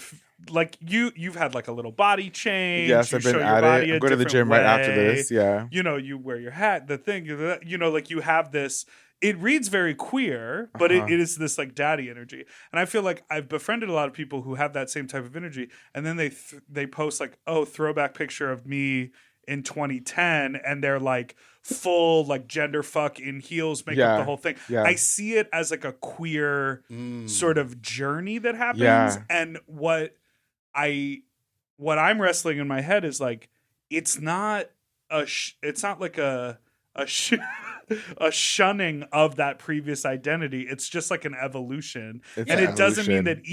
like. You've had like a little body change. Yes, you I've been show your at body it. a I'm going to the different gym right after way. this. Yeah. You know, you wear your hat, the thing, you know, like you have this. It reads very queer, but Uh-huh. it is this like daddy energy, and I feel like I've befriended a lot of people who have that same type of energy, and then they post like, oh, throwback picture of me in 2010, and they're like full like gender fuck in heels, make Yeah. up the whole thing. Yeah. I see it as like a queer sort of journey that happens, Yeah. and what I'm wrestling in my head is like, it's not like a shunning of that previous identity. It's just like an evolution. It's And an it doesn't mean evolution. that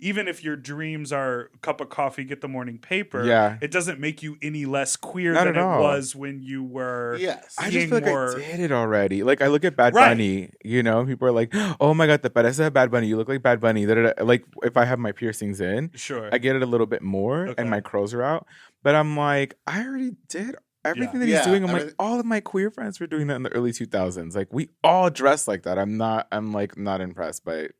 even if your dreams are cup of coffee, get the morning paper, Yeah. it doesn't make you any less queer Not than at it all. was when you were Yes. I just being feel like more. I did it already. Like I look at Bad Right. Bunny, you know, people are like, "Oh my God, the parece Bad Bunny. You look like Bad Bunny." Da-da-da. Like if I have my piercings in, Sure. I get it a little bit more, Okay. and my curls are out. But I'm like, I already did everything that he's Yeah, doing. I'm like, everything- all of my queer friends were doing that in the early 2000s. Like we all dress like that. I'm like not impressed by it.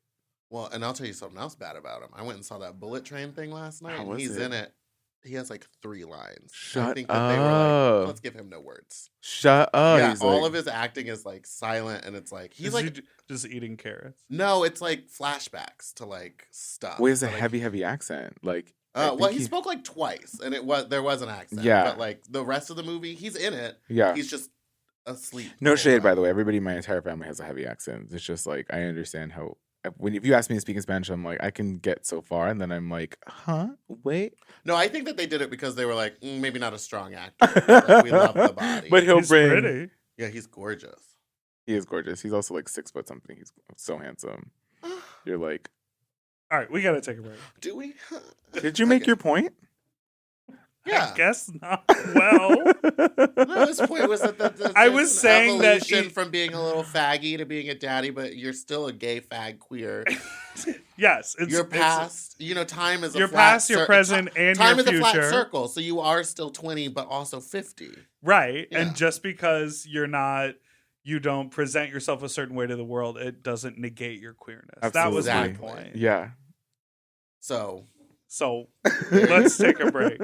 Well, and I'll tell you something else bad about him. I went and saw that Bullet Train thing last night. How And was he's it? in it He has like 3 lines. I Shut think that they were like, up. let's give him no words. Shut up. Yeah, He's all like, of his acting is like silent, and it's like he's Is like he just eating carrots? no, it's like flashbacks to like stuff. well, he has a But, like, heavy accent. Like, I well, think he spoke like twice, and there was an accent. Yeah. but like the rest of the movie, he's in it. Yeah. He's just asleep. No whole shade, by time. the way. Everybody in my entire family has a heavy accent. It's just like I understand how if you ask me to speak in Spanish, I'm like I can get so far, and then I'm like, huh, wait. No, I think that they did it because they were like, maybe not a strong actor. Like, we love the body. But he'll He's bring. pretty. yeah, he's gorgeous. He is gorgeous. He's also like 6 foot something. He's so handsome. You're like, All right, we got to take a break. Do we? did you make your point? Yeah. I guess not. Well, No, his point was that I there's was an saying that evolution he- from being a little faggy to being a daddy, but you're still a gay fag queer. yes. It's, Your it's- past, time is a your flat past, your cir- present, and time your is a flat future. circle, so you are still 20, but also 50. Right. Yeah. And just because you don't present yourself a certain way to the world, it doesn't negate your queerness. That was my Absolutely. point. Yeah. So So let's take a break.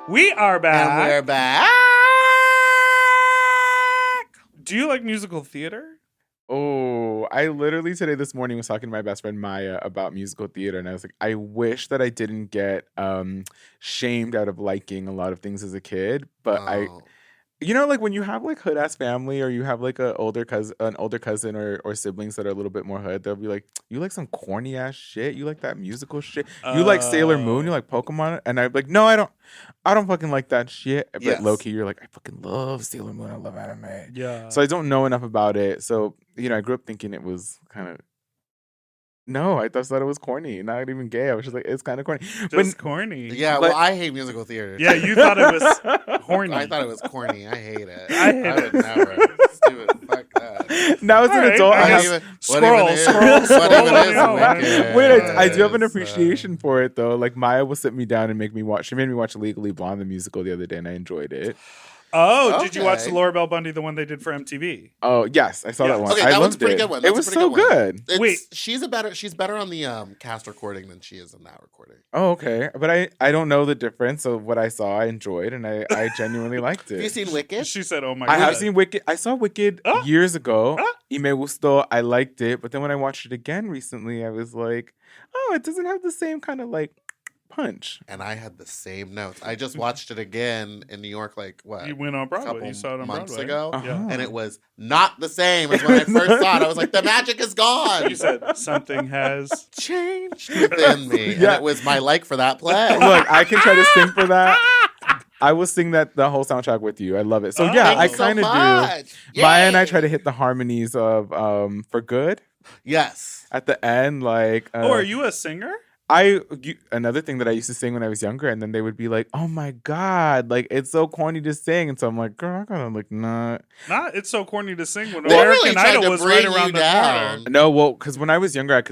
We are back. and we're back. Do you like musical theater? Oh, I literally today this morning was talking to my best friend Maya about musical theater, and I was like, I wish that I didn't get shamed out of liking a lot of things as a kid, but Oh. like when you have like hood ass family, or you have like an older cousin or siblings that are a little bit more hood, they'll be like, you like some corny ass shit, you like that musical shit, you like Sailor Moon, you like Pokemon, and I'm like, no, I don't fucking like that shit. But Yes. low key, you're like, I fucking love Sailor Moon, I love anime. Yeah. So I don't know enough about it. So I grew up thinking it was kind of. No, I thought it was corny, not even gay. I was just like, it's kind of corny. Just corny. Yeah, But- well, I hate musical theater. Yeah, you thought it was horny. I thought it was corny. I hate it. I hate would it. never. Stupid. Fuck that. Now as All an right, adult, I I guess- have. Scroll. What even is No, Wicked? Wait, I do have an It's, appreciation for it though. Like Maya will sit me down and make me watch. She made me watch Legally Blonde, the musical, the other day, and I enjoyed it. Oh, did you watch the Okay. Laura Bell Bundy, the one they did for MTV? Oh yes, I saw Yes. that one. Okay, I that one's loved a pretty it. good one. It That's was a so pretty good. It's, Wait. she's better on the cast recording than she is in that recording. Oh, okay. But I don't know the difference. So what I saw, I enjoyed, and I genuinely liked it. Have you seen Wicked? She said, "Oh my I god." have seen Wicked. I saw Wicked Ah. years ago. Ah. Y me gustó. I liked it. But then when I watched it again recently, I was like, oh, it doesn't have the same kind of like punch. And I had the same notes. I just watched it again in New York, like what? You went on a Broadway. couple You saw it on months Broadway. ago, Uh-huh. and it was not the same as when I first saw it. I was like, the magic is gone. You said something has. Changed within me, Yeah. and it was my like for that play. Look, I can try to sing for that. I will sing that the whole soundtrack with you. I love it. So Oh, yeah, thank I you so kind of do. much. Maya and I Yay! try to hit the harmonies of For Good Yes. at the end. Like, Oh, are you a singer? another thing that I used to sing when I was younger, and then they would be like, "Oh my god, like it's so corny to sing," and so I'm like, "Girl, I gotta like not." Not. It's so corny to sing when They really American tried Idol to was bring right you around the down. corner. No, well, because when I was younger, I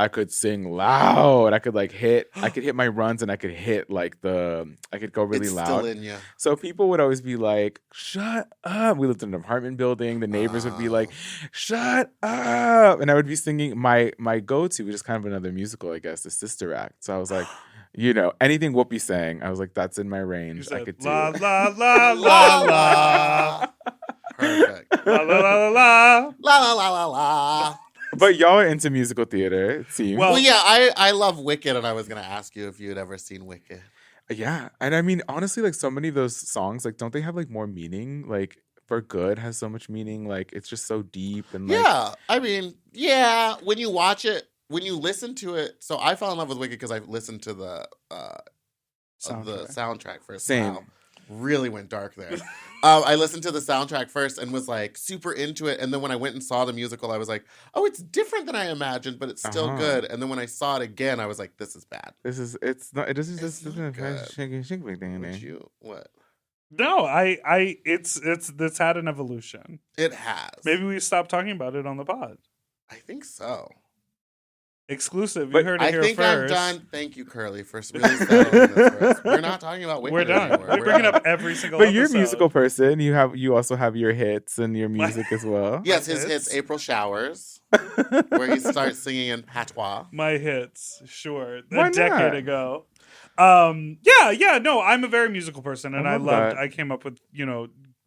could sing loud. I could hit my runs, and I could hit I could go really It's loud. still in you. So people would always be like, "Shut up!" We lived in an apartment building. The neighbors would be like, "Shut up!" And I would be singing my go-to, which is kind of another musical, I guess, the Sister Act. So I was like, anything Whoopi sang, I was like, that's in my You range. I said could do. la it. la la la la Perfect. la la la la. La la la la la. But y'all are into musical theater, it seems. Well- Well, yeah, I love Wicked, and I was gonna ask you if you had ever seen Wicked. Yeah, and I mean, honestly, like so many of those songs, like, don't they have like more meaning? Like, For Good has so much meaning. Like, it's just so deep and like. Yeah, I mean, yeah. When you watch it, when you listen to it, so I fell in love with Wicked because I listened to the soundtrack first. Same. Wow. Really went dark there. I listened to the soundtrack first and was like super into it, and then when I went and saw the musical, I was like, "Oh, it's different than I imagined, but it's still Uh-huh. good." And then when I saw it again, I was like, "This is bad." It's not. It doesn't. It's This doesn't not have good. shaking thing in Would it. you what? No, it's had an evolution. It has. Maybe we stop talking about it on the pod. I think so. Exclusive. You But heard it I here think first. I'm done. Thank you, Curly, for really settling this for us. We're not talking about women We're done. anymore. We're bringing up every single But you're a episode. musical person. You also have your hits and your My- music as well. Yes, his hits? hits April Showers, where he starts singing in patois. My hits, sure. Why a decade not? ago. No, I'm a very musical person, and I love loved. that. I came up with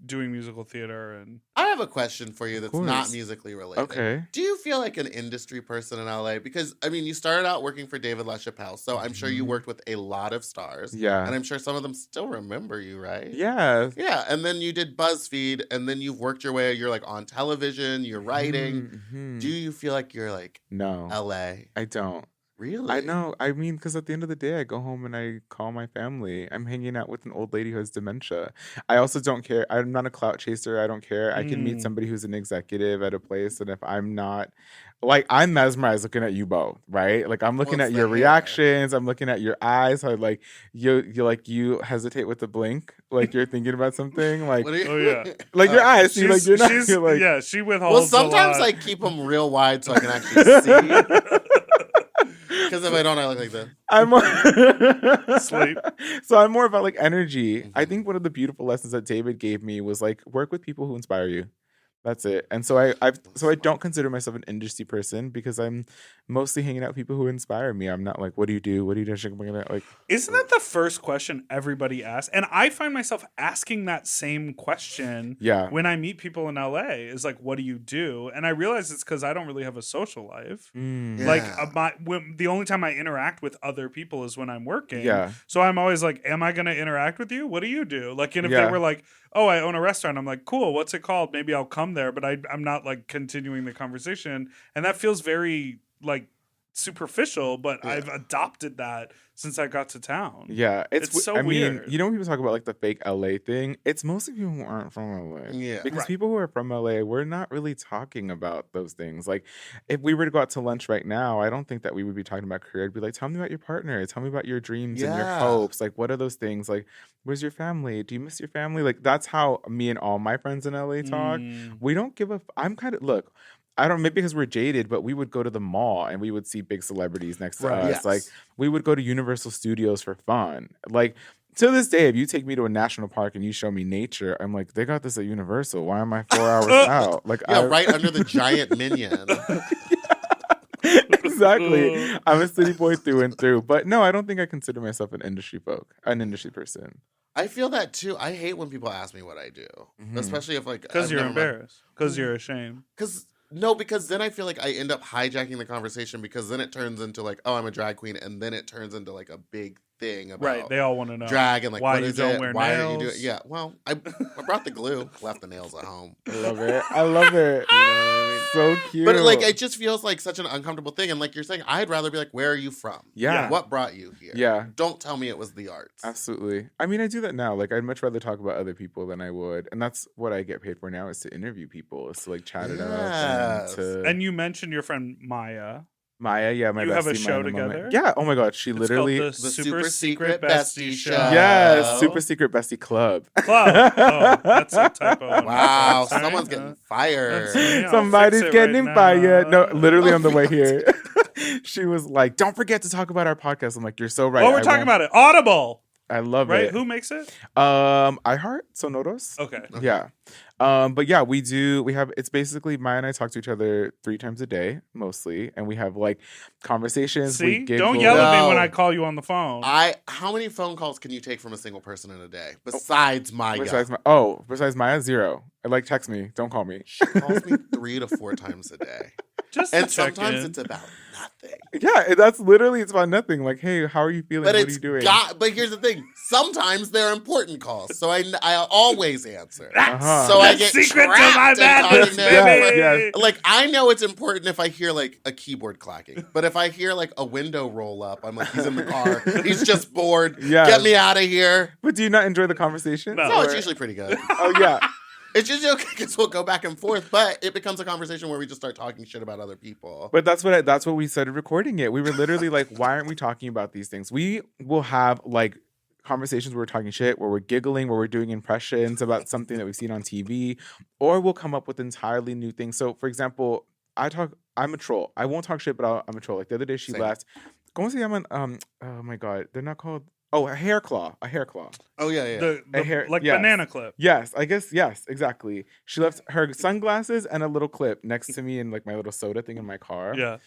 doing musical theater, and I have a question for you that's course. not musically related. Okay. Do you feel like an industry person in LA? Because, I mean, you started out working for David LaChapelle, so I'm sure you worked with a lot of stars. Yeah. And I'm sure some of them still remember you, right? Yeah. Yeah, and then you did BuzzFeed, and then you've worked your way, you're like on television, you're writing. Mhm. Do you feel like you're like No, LA? I don't. Really? I know. I mean, because at the end of the day, I go home and I call my family. I'm hanging out with an old lady who has dementia. I also don't care. I'm not a clout chaser. I don't care. I can meet somebody who's an executive at a place, and if I'm not, like, I'm mesmerized looking at you both, right? Like, I'm looking Well, at it's your the hair. reactions. I'm looking at your eyes. How like you hesitate with the blink, like you're thinking about something, like What are you- Oh, yeah. like your eyes. See, like you're not. she's- You're like, yeah, she withholds. Well, sometimes a lot. I keep them real wide so I can actually see. Because if I don't, I look like this. I'm more Sleep. So I'm more about like energy. I Mhm. think one of the beautiful lessons that David gave me was like work with people who inspire you. That's it. And so I don't consider myself an industry person because I'm mostly hanging out with people who inspire me. I'm not like, what do you do? What do you do? Like, Isn't that the first question everybody asks? And I find myself asking that same question yeah. when I meet people in LA. Is like, what do you do? And I realize it's because I don't really have a social life. Mm. Yeah. Like the only time I interact with other people is when I'm working. Yeah. So I'm always like, am I going to interact with you? What do you do? Like, and if Yeah. they were like, oh, I own a restaurant, I'm like, cool. What's it called? Maybe I'll come there, but I'm not like continuing the conversation. And that feels very like superficial, but Yeah. I've adopted that since I got to town. Yeah, It's so I mean, weird. you know when people talk about like the fake LA thing, it's mostly people who aren't from LA. Yeah. Because Right. people who are from LA, we're not really talking about those things. Like, if we were to go out to lunch right now, I don't think that we would be talking about career. I'd be like, tell me about your partner. Tell me about your dreams and your Yeah. hopes. Like, what are those things? Like, where's your family? Do you miss your family? Like, that's how me and all my friends in LA talk. Mm. We don't give a. I'm kind of look. I don't maybe because we're jaded, but we would go to the mall and we would see big celebrities next to Right. us. Yes. Like we would go to Universal Studios for fun. Like to this day, if you take me to a national park and you show me nature, I'm like, they got this at Universal. Why am I 4 hours out? Like Yeah, right under the giant minion. Exactly. I'm a city boy through and through. But no, I don't think I consider myself an industry person. I feel that too. I hate when people ask me what I do, Mhm. especially if like Because I've you're never met- embarrassed. Because you're ashamed. Because then I feel like I end up hijacking the conversation because then it turns into like, oh, I'm a drag queen, and then it turns into like a big thing about Right. They all want to know. drag and like why what you is don't it? wear Why don't you do nails. it? Yeah. Well, I brought the glue, left the nails at home. I love it. I love it. You know what I mean? So cute. But like it just feels like such an uncomfortable thing. And like you're saying, I'd rather be like, where are you from? Yeah. What brought you here? Yeah. Don't tell me it was the arts. Absolutely. I mean, I do that now. Like, I'd much rather talk about other people than I would, and that's what I get paid for now is to interview people, is to like chat it up Yes. and to. And you mentioned your friend Maya. Maya, yeah, my You have a bestie, show Maya in the moment. together? Yeah. Oh my god, she It's literally. called the Super Secret Bestie Show. Yes, Super Secret Bestie Club. Club. Oh, that's a typo. on my Wow, part. Sorry. someone's getting fired. That's me. I'll Somebody's fix it getting right fired. No, now. literally on the way Oh, here. She was like, "Don't forget to talk about our podcast." I'm like, "You're so right." Oh, we're I talking won't." about it. Audible. I love Right? it. Who makes it? iHeart, Sonoros. Okay. Yeah. But yeah, we have, it's basically Maya and I talk to each other 3 times a day, mostly. And we have like conversations. See? We giggle. Don't yell at me when No. I call you on the phone. How many phone calls can you take from a single person in a day besides Maya? Besides Maya, 0. Like, text me. Don't call me. She calls me 3 to 4 times a day, Just to and check sometimes in. it's about nothing. Yeah, that's literally, it's about nothing. Like, hey, how are you feeling? But What are it's you doing? But here's the thing: sometimes they're important calls, so I always answer. Uh-huh. So I The get secret to my trapped in madness, talking to them Yes, for- yes. Like I know it's important if I hear like a keyboard clacking, but if I hear like a window roll up, I'm like, he's in the car, he's just bored. Yes. Get me out of here. But do you not enjoy the conversation? No. No, it's usually pretty good. Oh, yeah. It's usually okay because we'll go back and forth, but it becomes a conversation where we just start talking shit about other people. But that's what we started recording it. We were literally like, why aren't we talking about these things? We will have like conversations where we're talking shit, where we're giggling, where we're doing impressions about something that we've seen on TV, or we'll come up with entirely new things. So, for example, I'm a troll. I won't talk shit, but I'm a troll. Like the other day, she Same. left. ¿Cómo se llaman? Oh my god, they're not called. Oh, a hair claw. A hair claw. Oh yeah, yeah. The A hair, like yes. banana clip. Yes, I guess. Yes, exactly. She left her sunglasses and a little clip next to me in like my little soda thing in my car. Yeah.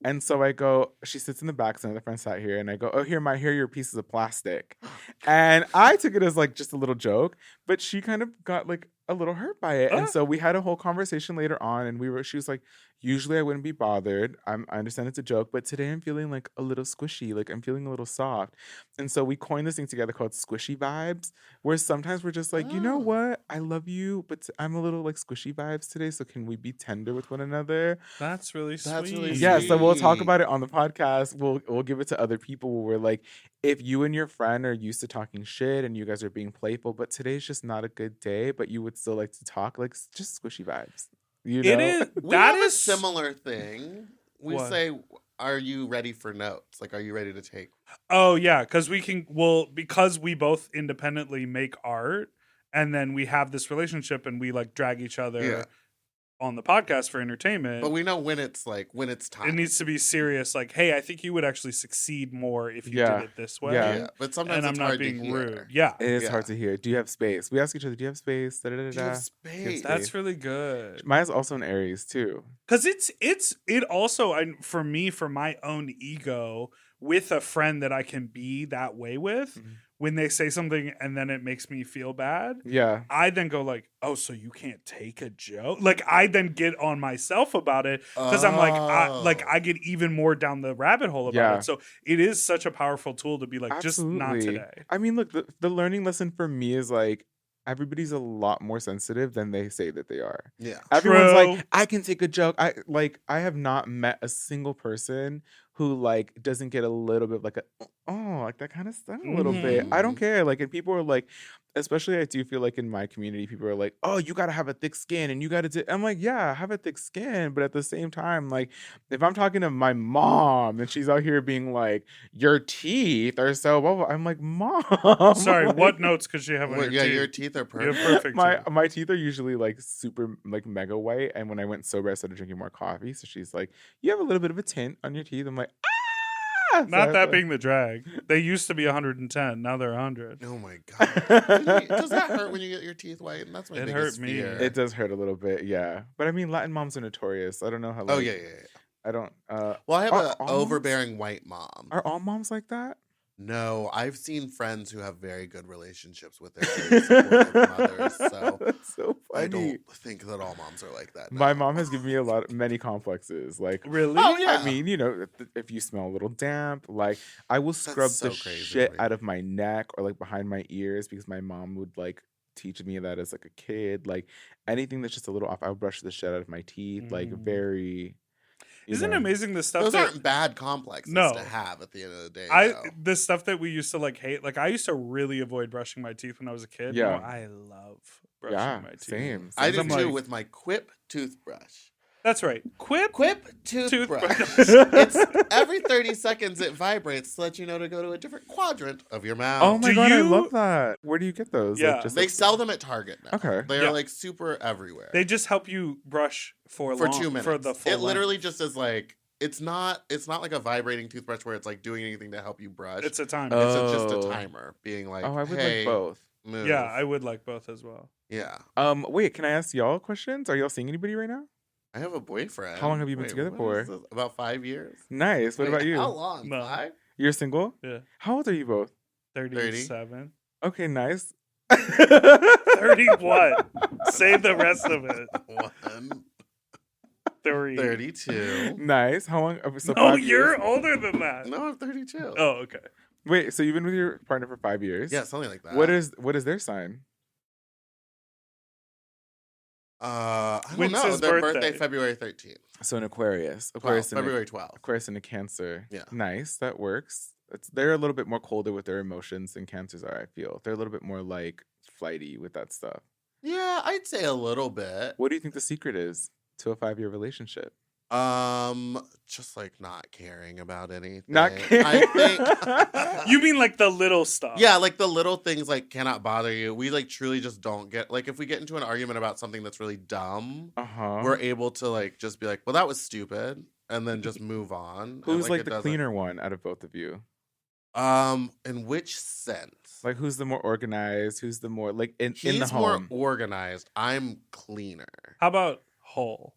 And so I go, she sits in the back, so another friend sat here, and I go, oh, here are your pieces of plastic. And I took it as like just a little joke, but she kind of got like a little hurt by it. And so we had a whole conversation later on, and she was like, usually I wouldn't be bothered. I understand it's a joke, but today I'm feeling like a little squishy, like I'm feeling a little soft. And so we coined this thing together called squishy vibes, where sometimes we're just like, you know what? I love you, but I'm a little like squishy vibes today. So can we be tender with one another? That's really sweet. That's really Yeah, so we'll talk sweet. about it on the podcast. We'll give it to other people where we're like, if you and your friend are used to talking shit and you guys are being playful, but today's just not a good day, but you would still like to talk, like just squishy vibes. You know? It is. We That have is a similar thing. We What? say, "Are you ready for notes? Like, are you ready to take?" Oh yeah, because because we both independently make art, and then we have this relationship, and we like drag each other Yeah. on the podcast for entertainment. But we know when it's time. It needs to be serious. Like, hey, I think you would actually succeed more if you Yeah. did it this way. Yeah. Yeah, but sometimes And I'm it's not hard being to hear. rude. Yeah. It is Yeah. hard to hear. Do you have space? We ask each other, do you have space? Do you have Da-da-da-da. space? That's really good. Mine's also an Aries too. Because it also, for me, for my own ego, with a friend that I can be that way with, Mhm. when they say something and then it makes me feel bad, Yeah. I then go like, oh, so you can't take a joke? Like, I then get on myself about it because I'm like, I get even more down the rabbit hole about Yeah. it. So it is such a powerful tool to be like, just not Absolutely. today. I mean, look, the learning lesson for me is like, everybody's a lot more sensitive than they say that they are. Yeah. Everyone's True. like, I can take a joke. I have not met a single person who like doesn't get a little bit like like that kind of stuff a little bit. I don't Mhm. care. Like, and people are like, especially I do feel like in my community, people are like, oh, you gotta have a thick skin and you gotta do. I'm like, yeah, I have a thick skin, but at the same time, like, if I'm talking to my mom and she's out here being like, your teeth are so blah, blah, I'm like, mom. Sorry, like, what notes could she have on Well, your teeth? your teeth are You have perfect. perfect teeth. my teeth are usually like super like mega white, and when I went sober, I started drinking more coffee. So she's like, "You have a little bit of a tint on your teeth." I'm like, ah. Not that being the drag. They used to be 110. Now they're 100. Oh my god! Does that hurt when you get your teeth white? And that's my It biggest hurt me. fear. It does hurt a little bit, yeah. But I mean, Latin moms are notorious. I don't know how. Like, Oh yeah. I don't. Well, I have Are an all moms- overbearing white mom. Are all moms like that? No, I've seen friends who have very good relationships with their very supportive mothers. So That's so I funny. don't think that all moms are like that. My no. mom has given me many complexes. Like, Really? Oh yeah. I mean, you know, if you smell a little damp, like I will scrub so the crazy shit to me. out of my neck or like behind my ears because my mom would like teach me that as like a kid. Like anything that's just a little off, I'll brush the shit out of my teeth. Like very. you Isn't it know. amazing the stuff Those that aren't bad complexes No. to have at the end of the day. I though. the stuff that we used to like hate, like I used to really avoid brushing my teeth when I was a kid. Yeah. Now I love brushing Yeah, my teeth. same. I do I'm too like- with my Quip toothbrush. That's right. Quip. Quip toothbrush. Toothbrush. It's every 30 seconds it vibrates to let you know to go to a different quadrant of your mouth. Oh my Do god, I you- love that. Where do you get those? Yeah. Like, just They like- sell them at Target now. Okay. They're Yeah. like super everywhere. They just help you brush for 2 minutes. for the full. It literally length. just is like it's not like a vibrating toothbrush where it's like doing anything to help you brush. It's a time. Just a Oh. timer being like, Oh, I would hey, like both. move. Yeah, I would like both as well. Yeah. Wait, can I ask y'all questions? Are y'all seeing anybody right now? I have a boyfriend. How long have you been together what for? is this? About 5 years. Nice. What Wait, about you? How long? No. 5? You're single? Yeah. How old are you both? 37. Okay, nice. 31. Say the rest of it. 1, 3. 32. Nice. How long? So Oh, 5 you're years? older than that. No, I'm 32. Oh, okay. Wait, so you've been with your partner for 5 years? Yeah, something like that. What is their sign? I don't When's know. his Their birthday? February 13th. So an Aquarius. 12, Aquarius and February 12th. Aquarius and a Cancer. Yeah. Nice. That works. They're a little bit more colder with their emotions than Cancers are, I feel. They're a little bit more like flighty with that stuff. Yeah, I'd say a little bit. What do you think the secret is to a 5-year relationship? Just like not caring about anything. Not I think. You mean like the little stuff? Yeah, like the little things like cannot bother you. We like truly just don't get like if we get into an argument about something that's really dumb, we're able to like just be like, well, that was stupid, and then just move on. Who's and, like it the doesn't- cleaner one out of both of you? In which sense? Like who's the more organized? Who's the more like in the He's more home? organized. I'm cleaner. How about whole?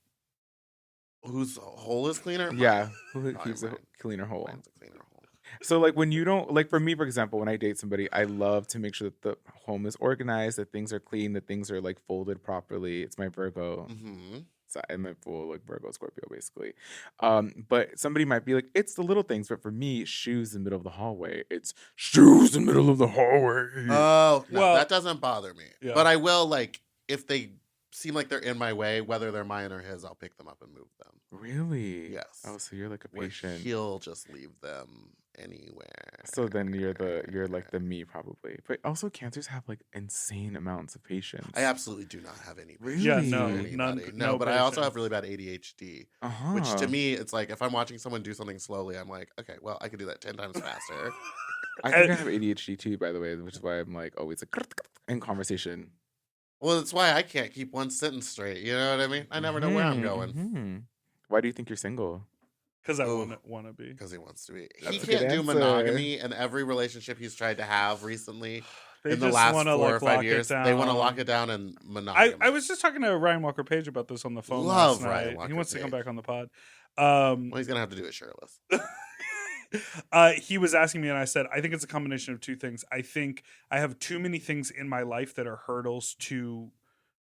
Whose hole is cleaner? Yeah, Mine. who's a Mine. cleaner hole? Mine's a cleaner hole. So like when you don't like for me, for example, when I date somebody, I love to make sure that the home is organized, that things are clean, that things are like folded properly. It's my Virgo. Mm-hmm. So I'm a full like Virgo Scorpio basically. But somebody might be like, it's the little things, but for me, shoes in the middle of the hallway. It's shoes in the middle of the hallway. Oh, no, Well- that doesn't bother me. Yeah. But I will like if they seem like they're in my way, whether they're mine or his, I'll pick them up and move them. Really? Yes. Oh, so you're like a Where patient. he'll just leave them anywhere. So then you're like the me probably. But also cancers have like insane amounts of patience. I absolutely do not have any. Really? Yeah, patience no, for anybody. none- No, no but I also patience. have really bad ADHD, Uh-huh. which to me, it's like if I'm watching someone do something slowly, I'm like, okay, well, I could do that 10 times faster. I think I have ADHD too, by the way, which is why I'm like always like in conversation. Well, that's why I can't keep one sentence straight. You know what I mean? I never know where I'm Mhm, going mhm. Why do you think you're single? Because I Oh. want to be. because he wants to be. That's He a good can't do answer. monogamy, and every relationship he's tried to have recently They in the just last wanna, 4 or like, 5 lock it years, they want to down. lock it down and monogamy. I was just talking to Ryan Walker Page about this on the phone Love last Ryan night. He Walker wants to come Page. back on the pod. Well, he's gonna have to do it shirtless. He was asking me, and I said, I think it's a combination of two things. I think I have too many things in my life that are hurdles to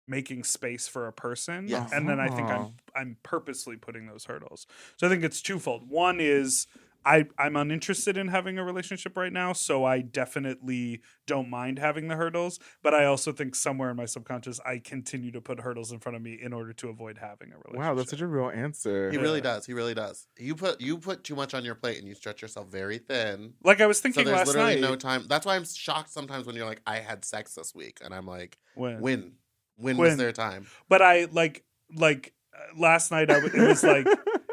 making space for a person, Yes. and then I think Uh-huh. I'm purposely putting those hurdles. So I think it's twofold. One is I'm uninterested in having a relationship right now, so I definitely don't mind having the hurdles. But I also think somewhere in my subconscious, I continue to put hurdles in front of me in order to avoid having a relationship. Wow, that's such a real answer. He really Yeah. does. He really does. You put too much on your plate and you stretch yourself very thin. Like I was So thinking there's last literally night. no time. That's why I'm shocked sometimes when you're like, I had sex this week, and I'm like, when was When? there time? But I like last night. It was like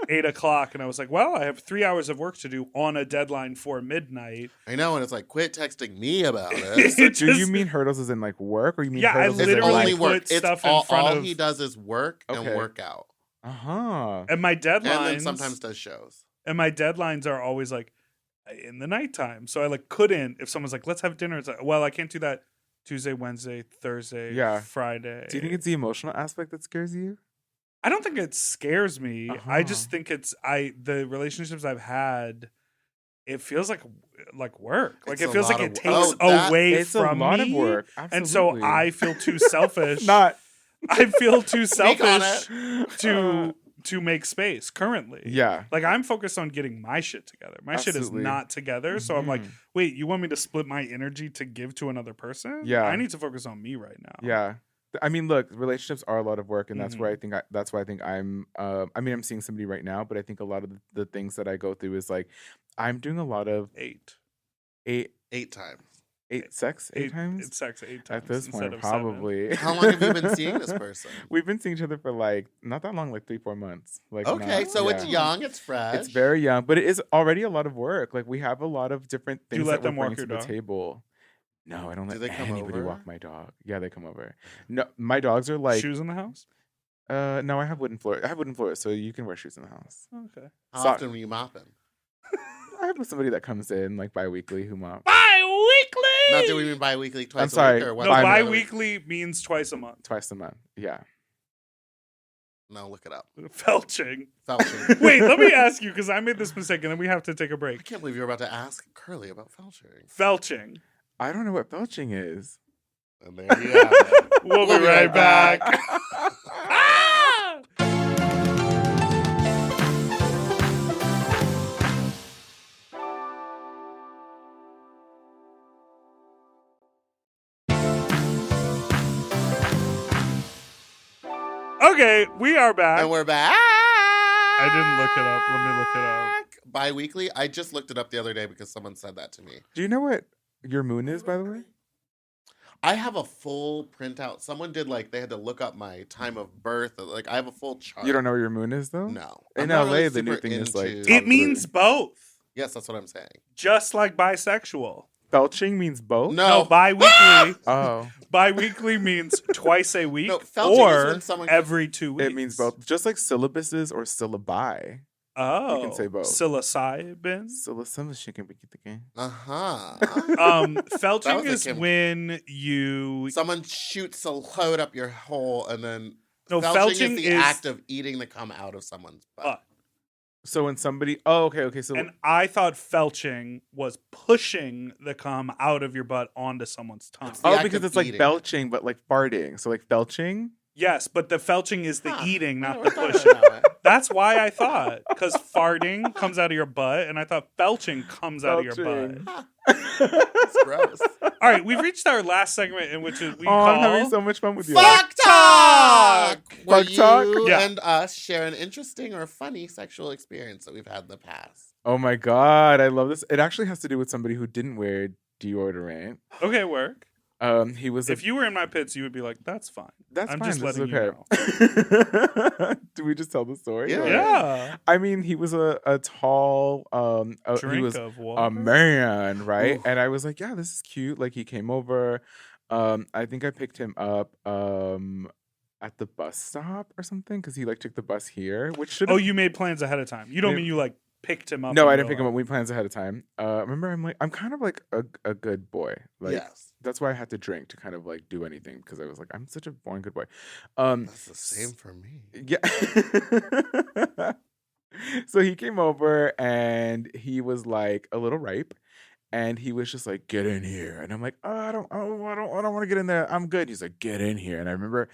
8:00, and I was like, "Well, I have 3 hours of work to do on a deadline for midnight." I know, and it's like, quit texting me about it. It Do you just- mean hurdles as in like work, or you mean Yeah, I hurdles as It's in literally only like, work. put It's stuff in all, front all of- he does is work and Okay. work out, uh-huh. And my deadlines, and then sometimes does shows. and my deadlines are always like in the nighttime. So I like couldn't. If someone's like, "Let's have dinner," it's like, "Well, I can't do that Tuesday, Wednesday, Thursday, Yeah. Friday." Do you think it's the emotional aspect that scares you? I don't think it scares me. I just Uh-huh. think it's the relationships I've had. It feels like work. Like It's it a feels lot like it of- takes oh, that- away It's from a lot me. of work. And so Absolutely. I feel too selfish. not I feel too Speak on selfish to make space currently. yeah. Like I'm focused on getting my shit together. My shit Absolutely. is not together. So I'm like, Mhm. wait, you want me to split my energy to give to another person? Yeah. I need to focus on me right now. Yeah. I mean, look, relationships are a lot of work, and that's where Mm-hmm. that's why I think I'm. I mean, I'm seeing somebody right now, but I think a lot of the things that I go through is like, I'm doing a lot of 8 8 times. sex eight times It's sex 8 times at this instead point, of 7. probably. How long have you been seeing this person? We've been seeing each other for like not that long, like 3-4 months. Like Okay, not- so it's yeah. young, it's fresh. It's very young, but it is already a lot of work. Like we have a lot of different Do you things let that we're them walk bringing to your the dog? table. No, I don't Do let they come anybody over? walk my dog. Yeah, they come over. No, my dogs are like. Shoes in the house? No, I have wooden floor. I have wooden floors, so you can wear shoes in the house. Okay. How So- often were you mopping? I have somebody that comes in like bi-weekly who mops. Bi-weekly! Not do we mean bi-weekly, twice I'm sorry. a week? Or No, once every other week? bi-weekly means twice a month. Twice a month. Yeah. No, look it up. Felching. Felching. Wait, let me ask you, because I made this mistake, and then we have to take a I break. can't believe you were about to ask Curly about felching. Felching. I don't know what belching is. And there you have it. We'll be right back. Ah! Okay, we are back. And we're back. I didn't look it up. Let me look it up. Bi-weekly? I just looked it up the other day because someone said that to me. Do you know what your moon is, by the way? I have a full printout. Someone did like they had to look up my time of birth. Like I have a full chart. You don't know where your moon is though? No. In I'm not LA, really the new super thing is like into- It means both. Yes, that's what I'm saying. Just like bisexual. belching means both. No, No. bi-weekly. Oh, Bi-weekly means twice a week No, felching is or when someone every 2 weeks. it means both. Just like syllabuses or syllabi. Oh. You can say both. Psilocybin. Uh-huh. Felching was a is Kim- when you... Someone shoots a load up your hole and then No, felching felching is the is- act of eating the cum out of someone's butt. So when somebody, oh, okay. So And I thought felching was pushing the cum out of your butt onto someone's tongue. the act because of it's like eating. belching, but like farting. So like belching. Yes, but the felching is the Huh. eating, I not never the thought of pushing. it that way. That's why I thought, because farting comes out of your butt, and I thought felching comes out of your butt. Belching. That's gross. All right, we've reached our last segment, in which we Oh, call I'm having so much fun with you. Fuck talk! Where Fuck talk? you Yeah. and us share an interesting or funny sexual experience that we've had in the past. Oh my god, I love this. It actually has to do with somebody who didn't wear deodorant. Okay, work. He was. If you were in my pits, you would be like, "That's fine." That's I'm fine. just This is letting you okay. Do we just tell the story? Yeah. Or- Yeah. I mean, he was a tall. He Drink was of water. a man, right? Oof. And I was like, yeah, this is cute. Like he came over. I think I picked him up at the bus stop or something because he like took the bus here, which should. Oh, you made plans ahead of time. You don't Yeah. mean you like picked him up? No, in I didn't real pick him up. life? We plans ahead of time. Remember, I'm kind of like a good boy. Like Yes. that's why I had to drink to kind of like do anything because I was like, I'm such a boring good boy. That's the same for me. Yeah. So he came over and he was like a little ripe. And he was just like, get in here. And I'm like, I don't want to get in there. I'm good. He's like, get in here. And I remember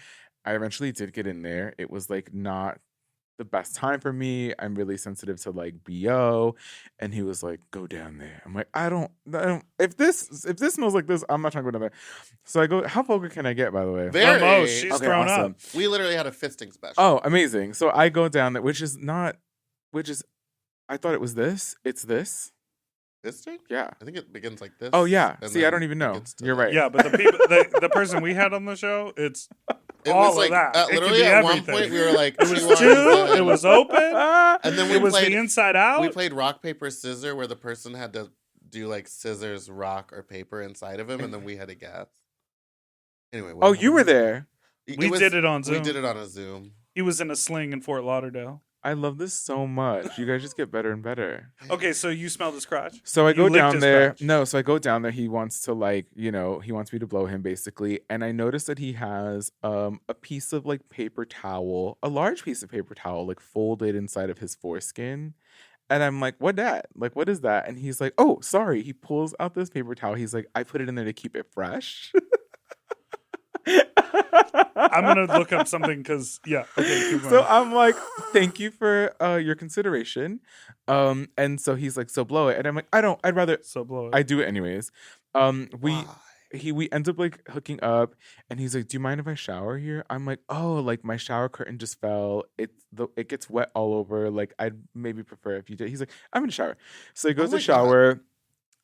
I eventually did get in there. It was like not the best time for me. I'm really sensitive to like BO. And he was like, go down there. I'm like, I don't if this smells like this, I'm not trying to go down there. So I go, how vulgar can I get, by the way? Very. The most. She's Okay, thrown awesome. up. We literally had a fisting special. Oh, amazing. So I go down there, which is I thought it was this. It's this. Fisting? Yeah. I think it begins like this. Oh yeah. and See, I then don't even know. gets to You're the- right. Yeah, but the people, the person we had on the show, it's It all was like of that. It could literally be at one everything. point we were like, It was two arms two. in. It was open. And then It was played, the inside out. we played rock paper scissors where the person had to do like scissors, rock, or paper inside of him, and then we had to guess. Anyway. what Oh, you were happened? there. We did it on Zoom. We did it on a Zoom. He was in a sling in Fort Lauderdale. I love this so much. You guys just get better and better. Okay, so you smelled his crotch. So I You go licked down his there. crotch. No, so I go down there. He wants to like, he wants me to blow him basically. And I notice that he has a piece of like paper towel, a large piece of paper towel, like folded inside of his foreskin. And I'm like, what that? Like, what is that? And he's like, oh, sorry. He pulls out this paper towel. He's like, I put it in there to keep it fresh. I'm gonna look up something because yeah. Okay, keep So going. I'm like, thank you for your consideration. And so he's like, so blow it. And I'm like, I'd rather So blow it. I do it anyways. Why? We end up like hooking up and he's like, do you mind if I shower here? I'm like, oh, like my shower curtain just fell. It gets wet all over. Like I'd maybe prefer if you did. He's like, I'm gonna shower. So he goes my to shower.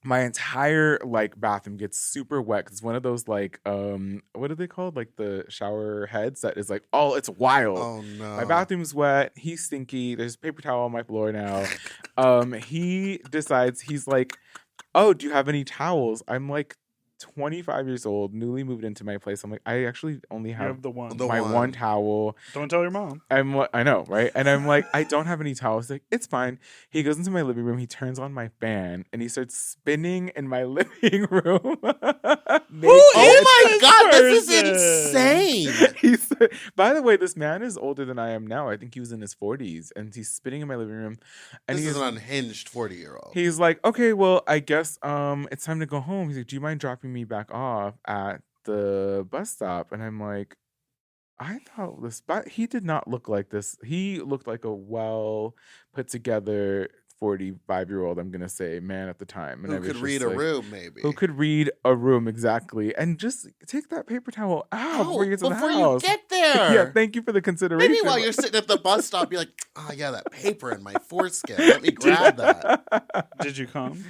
My entire like bathroom gets super wet because it's one of those like what are they called? Like the shower heads that is like it's wild. Oh no. My bathroom's wet. He's stinky. There's paper towel on my floor now. He decides he's like, oh, do you have any towels? I'm like 25 years old, newly moved into my place. I'm like, I actually only You have have the one. The my one. one towel. Don't tell your mom. I know, right? And I'm like, I don't have any towels. He's like, it's fine. He goes into my living room. He turns on my fan and he starts spinning in my living room. Oh my god, this person. is insane. He's, by the way, this man is older than I am now. I think he was in his 40s, and he's spitting in my living room. And This he's is an unhinged 40-year-old. he's like, okay, well, I guess it's time to go home. He's like, do you mind dropping me back off at the bus stop? And I'm like, I thought he did not look like this. He looked like a well put together 45-year-old, I'm gonna say, man at the time. And I Who was could just read a like, room, maybe? Who could read a room exactly, and just take that paper towel out before you get to the before house. you get there. Yeah, thank you for the consideration. Maybe while you're sitting at the bus stop, be like, oh yeah, that paper in my foreskin. Let me grab that. Did you come?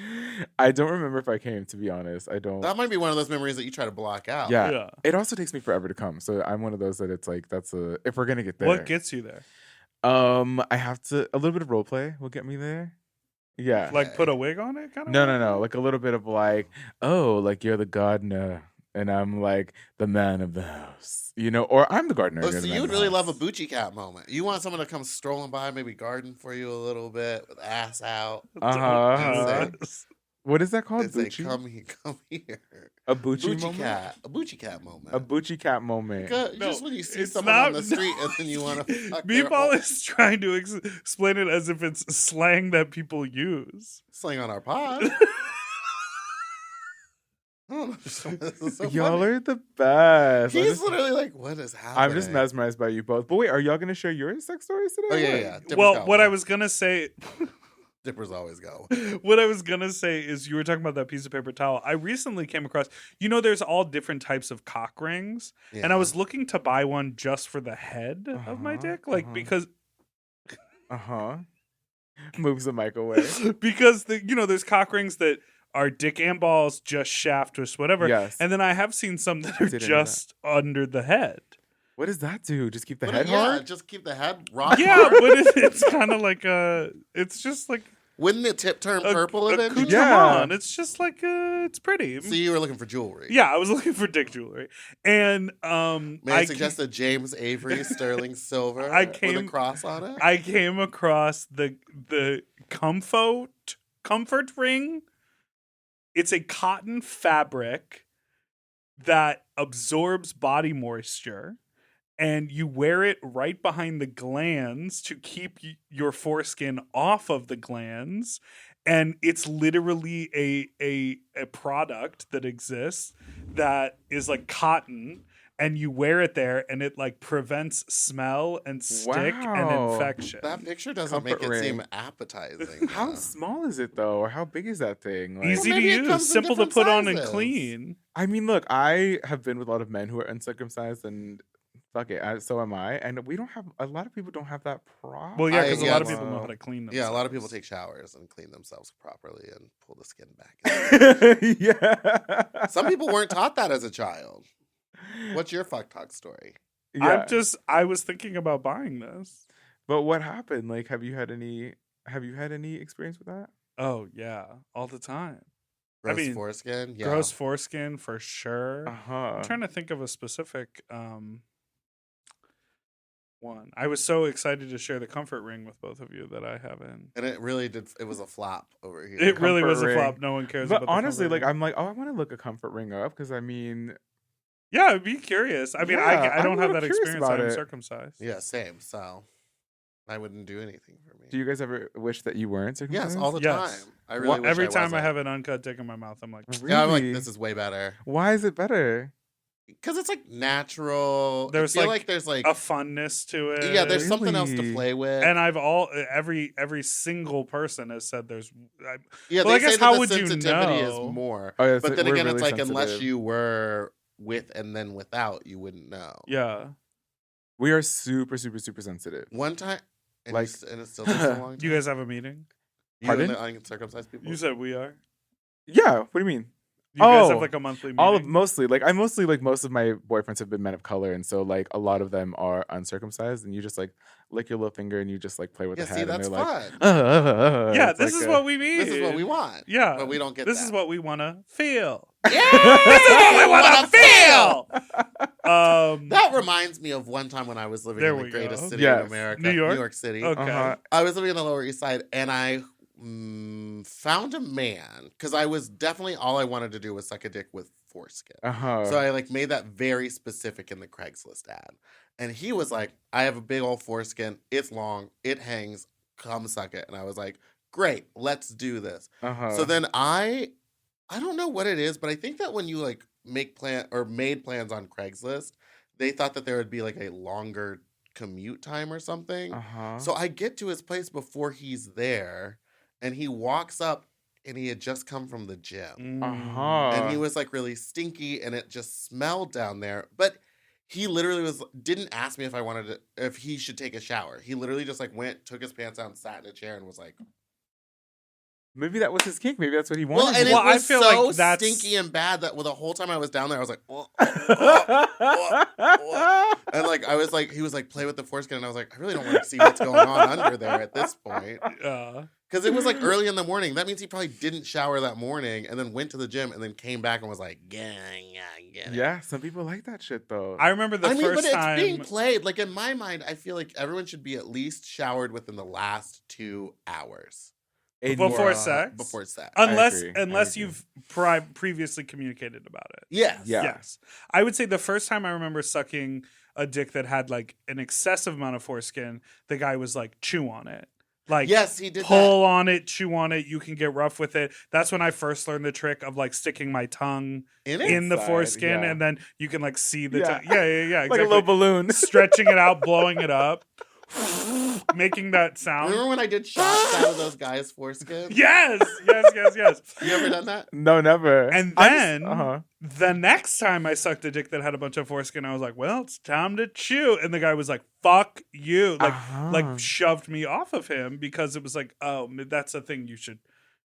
I don't remember if I came, to be honest. I don't. That might be one of those memories that you try to block out. Yeah. Yeah. It also takes me forever to come, so I'm one of those that it's like if we're gonna get there. What gets you there? I have to a little bit of role play will get me there. Yeah. Like put a wig on it, kind of. No. Like a little bit of like, oh, like you're the gardener and I'm like the man of the house, or I'm the gardener. Oh, and you're so the man you of would the really house. love a Bucci cat moment. You want someone to come strolling by, maybe garden for you a little bit with ass out. Uh-huh. What is that called? And say, Bucci? come here. A Bucci moment? cat. A Bucci cat moment. A Bucci cat moment. Because No, just when you see it's someone not- on the street and then you want to fuck their Meatball whole- is trying to explain it as if it's slang that people use. slang on our pod. I don't know. This is so Y'all funny. are the best. He's literally like, what is happening? I'm just mesmerized by you both. But wait, are y'all gonna share your sex stories today? Oh, yeah, What? yeah. Dipper's Well, got what one. I was gonna say, Dippers always go. what I was gonna say is, you were talking about that piece of paper towel. I recently came across, there's all different types of cock rings, and I was looking to buy one just for the head of my dick, because Moves the mic away. there's cock rings that are dick and balls, just shaft, twist, whatever. Yes. And then I have seen some that are Didn't know just under the head. What does that do? Just keep the But head yeah, hard? just keep the head rock Yeah, hard. but it's kind of like it's just like Wouldn't the tip turn purple eventually? accoutrement. Yeah. It's just like it's pretty. So you were looking for jewelry. Yeah, I was looking for dick jewelry, and May I suggest a James Avery sterling silver with a cross on it? I came across the comfort ring. It's a cotton fabric that absorbs body moisture, and you wear it right behind the glands to keep your foreskin off of the glands. And it's literally a product that exists that is like cotton, and you wear it there, and it like prevents smell and stick and Wow. infection. That picture doesn't Comfort make it seem ring. appetizing. How though. small is it though? Or how big is that thing? Like, Easy to maybe it use, comes in simple to different put on and sizes. clean. I mean, look, I have been with a lot of men who are uncircumcised, and fuck it, so am I. And a lot of people don't have that problem. Well, yeah, I- because a yeah, lot of it's- people know how to clean themselves. Yeah, a lot of people take showers and clean themselves properly and pull the skin back. Yeah. Some people weren't taught that as a child. What's your fuck talk story? Yeah. I was thinking about buying this. But what happened? Like, have you had any experience with that? Oh yeah, all the time. Gross mean, foreskin? Yeah. Gross foreskin for sure. Uh-huh. I'm trying to think of a specific one. I was so excited to share the comfort ring with both of you that I haven't. And it really did. It was a flop over here. It really was comfort a flop. ring. No one cares But about the honestly, comfort like, ring. I'm like, oh, I want to look a comfort ring up because I mean, Yeah, I'd be curious. I mean, Yeah, I don't I'm have a that little curious experience. about I'm it. circumcised. Yeah, same. So I wouldn't do anything for me. do you guys ever wish that you weren't circumcised? Yes, all the Yes. time. I really wish Every I time I wasn't. have an uncut dick in my mouth, I'm like, Really? Yeah, I'm like, this is way better. Why is it better? Because it's like natural. There's, I feel like, like there's like a funness to it. yeah, there's something else to Really? play with. And every single person has said there's. yeah, well, I they guess say how that the would you sensitivity know? is more. Oh, yeah, but then we're again, it's really like unless sensitive. you were with and then without, you wouldn't know. Yeah. We are super, super, super sensitive. One time, and, Like- and it still takes a long time. You guys have a meeting? You Pardon? and the uncircumcised people. You said we are. Yeah. What do you mean? You guys Oh, have like a monthly meeting. All of mostly like most of my boyfriends have been men of color, and so like a lot of them are uncircumcised, and you just like lick your little finger and you just like play with yeah, the see, head, that's and they're fun. like, Yeah, It's this like is a- what we mean. This is what we want. Yeah, but we don't get This that. is what we want to feel. Yeah, This is what we want to feel. That reminds me of one time when I was living There in the we greatest go. city Yes. in America, New York? New York City. Okay. Uh-huh. I was living on the Lower East Side, and I found a man because I was definitely all I wanted to do was suck a dick with foreskin. Uh-huh. So I like made that very specific in the Craigslist ad, and he was like, "I have a big old foreskin. It's long. It hangs. Come suck it." And I was like, "Great, let's do this." Uh-huh. So then I don't know what it is, but I think that when you like made plans on Craigslist, they thought that there would be like a longer commute time or something. Uh-huh. So I get to his place before he's there, and he walks up, and he had just come from the gym. And he was like really stinky, and it just smelled down there. But he literally didn't ask me if he should take a shower. He literally just like went, took his pants out, and sat in a chair, and was like, Maybe that was his kink. Maybe that's what he wanted. well, and Well, it was I feel so like that's- stinky and bad that the whole time I was down there, I was like, and like I was like, he was like, play with the foreskin, and I was like, I really don't want to see what's going on under there at this point. Because it was like early in the morning. That means he probably didn't shower that morning and then went to the gym and then came back and was like, Yeah, some people like that shit though. I remember the but first it's time. being played. Like in my mind, I feel like everyone should be at least showered within the last 2 hours. Before sex? Before sex. Unless agree. you've previously communicated about it. Yes. Yeah. Yes. I would say the first time I remember sucking a dick that had like an excessive amount of foreskin, the guy was like, chew on it. Like, yes, he did pull on it, chew on it. You can get rough with it. That's when I first learned the trick of like sticking my tongue In it? in the Inside, foreskin, yeah. and then you can like see the Yeah. tongue. Yeah, exactly. Like a little balloon. Stretching it out, blowing it up, making that sound. Remember when I did shots out of those guys' foreskin? Yes. You ever done that? No, never. And I then just- the next time I sucked a dick that had a bunch of foreskin, I was like, well, it's time to chew. And the guy was like, fuck you. Like shoved me off of him because it was like, oh, that's a thing you should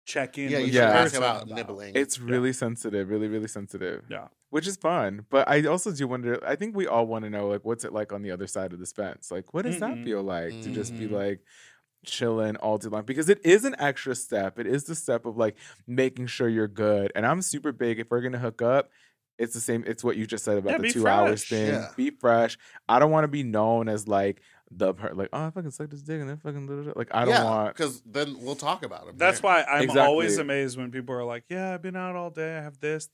check in Yeah, with you your should ask person about nibbling. It's really sensitive, really, really sensitive. Yeah. Which is fun. But I also do wonder, I think we all want to know, like, what's it like on the other side of this fence? Like, what does that feel like to just be like chilling all day long? Because it is an extra step. It is the step of like making sure you're good. And I'm super big. If we're going to hook up, it's the same. It's what you just said about Yeah, the be 2 hours fresh. thing. Yeah. Be fresh. I don't want to be known as like like, oh, I fucking sucked this dick and then fucking like I don't want. because then we'll talk about him. That's why I'm Exactly. always amazed when people are like, yeah, I've been out all day. I have this.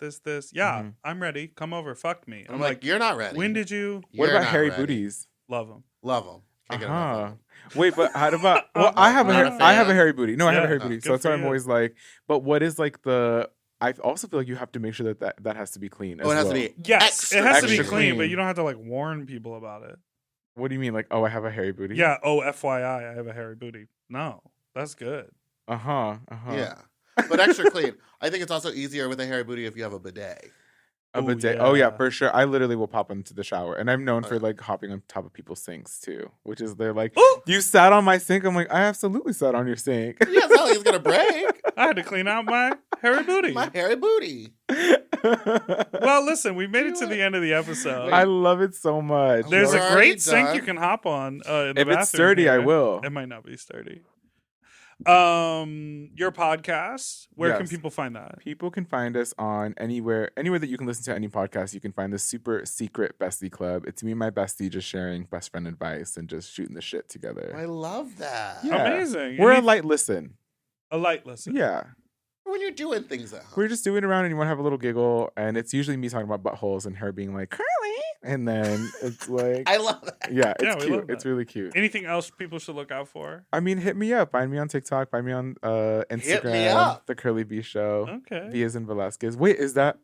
Yeah, I'm ready. Come over. Fuck me. I'm like, you're not ready. when did you What You're about not hairy ready. booties? love them? Love them? Can't get enough of 'em. Wait, but how about? Well, I have Not a I have a fan. hairy booty. No, I have a Yeah, hairy booty. good So that's for why I'm you. always like. But what is like the? I also feel like you have to make sure that has to be clean. Oh, as it has well. to be. Yes, Extra it has to be extra clean, but clean. you don't have to like warn people about it. What do you mean? Like, oh, I have a hairy booty. Yeah. Oh, FYI, I have a hairy booty. No, that's good. Yeah, but extra clean. I think it's also easier with a hairy booty if you have a bidet. A Ooh, bidet. Oh yeah, yeah. for sure. I literally will pop into the shower, and I'm known Oh, for yeah. like hopping on top of people's sinks too. Which is they're like, Ooh! you sat on my sink. I'm like, I absolutely sat on your sink. Yeah, it's not like it's gonna break. I had to clean out my hairy booty. My hairy booty. Well, listen, we made it to the end of the episode. I love it so much. There's We're a already great sink done. you can hop on. In the If it's bathroom sturdy, I here. will. It might not be sturdy. Your podcast. Where can Yes. people find that? People can find us on anywhere that you can listen to any podcast. You can find the super secret bestie club. It's me and my bestie just sharing best friend advice and just shooting the shit together. I love that. Yeah. Amazing. We're a Any- light listen. a light listen. Yeah. When you're doing things at home. We're just doing it around and you want to have a little giggle. And it's usually me talking about buttholes and her being like, Curly. And then it's like, I love that. yeah, Yeah, it's we cute. love It's that. really cute. Anything else people should look out for? I mean, hit me up. Find me on TikTok. Find me on Instagram. Hit me up. The Curly V Show. Okay. V as in Velasquez. Wait, is that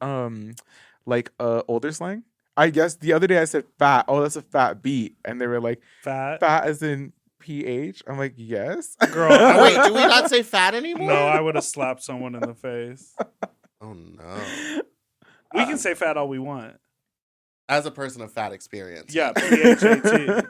like older slang? I guess the other day I said fat. Oh, that's a fat beat. And they were like, Fat. fat as in PH? I'm like, yes. Girl. Oh, wait, do we not say fat anymore? No, I would have slapped someone in the face. Oh no. We can say fat all we want. As a person of fat experience. Yeah, PHAT.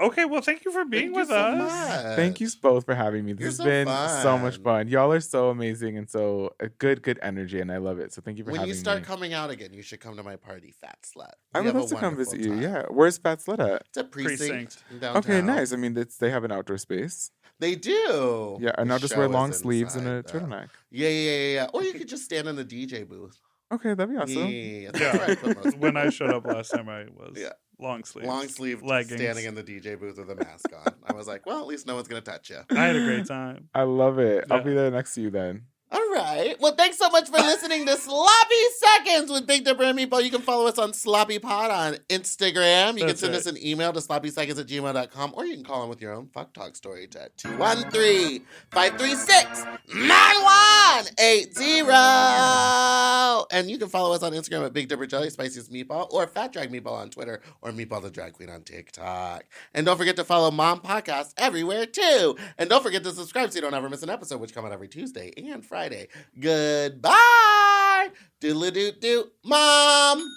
Okay, well, thank you for being Thank with you so us. much. Thanch you both for having me. This You're has so been so much fun. fun. Y'all are so amazing and so a good energy, and I love it. So thank you for When having you start me. coming out again, you should come to my party, Fat Slut. I We would have a love to come wonderful visit you. time. Yeah. Where's Fat Slut at? It's a precinct, Precinct. in downtown. Okay, nice. I mean, they have an outdoor space. They do. Yeah, and The I'll just wear show long is sleeves and a inside, though. turtleneck. Yeah. Or you could just stand in the DJ booth. Okay, that'd be awesome. Yeah, that's where I put most When I people. showed up last time, I was Yeah. long sleeves. Long sleeve leggings. standing in the DJ booth with a mask on. I was like, well, at least no one's going to touch you. I had a great time. I love it. I'll Yeah. be there next to you then. All right. Well, thanks so much for listening to Sloppy Seconds with Big Dipper and Meatball. You can follow us on Sloppy Pod on Instagram. You can That's send it. us an email to sloppyseconds@gmail.com, or you can call in with your own fuck talk story to 213-536-9180. And you can follow us on Instagram at Big Dipper Jelly, Spiciest Meatball, or Fat Drag Meatball on Twitter, or Meatball the Drag Queen on TikTok. And don't forget to follow Mom Podcast everywhere, too. And don't forget to subscribe so you don't ever miss an episode, which come out every Tuesday and Friday. Goodbye! Doodle-doo-doo, Mom!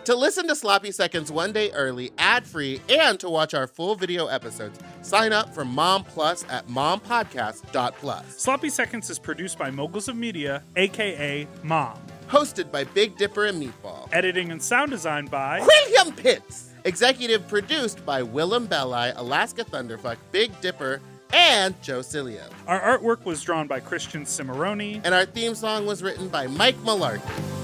To listen to Sloppy Seconds one day early, ad-free, and to watch our full video episodes, sign up for Mom Plus at mompodcast.plus. Sloppy Seconds is produced by Moguls of Media, a.k.a. Mom. Hosted by Big Dipper and Meatball. Editing and sound design by William Pitts. Executive produced by Willem Belli, Alaska Thunderfuck, Big Dipper, and Joe Cilio. Our artwork was drawn by Christian Cimarroni. And our theme song was written by Mike Malarkey.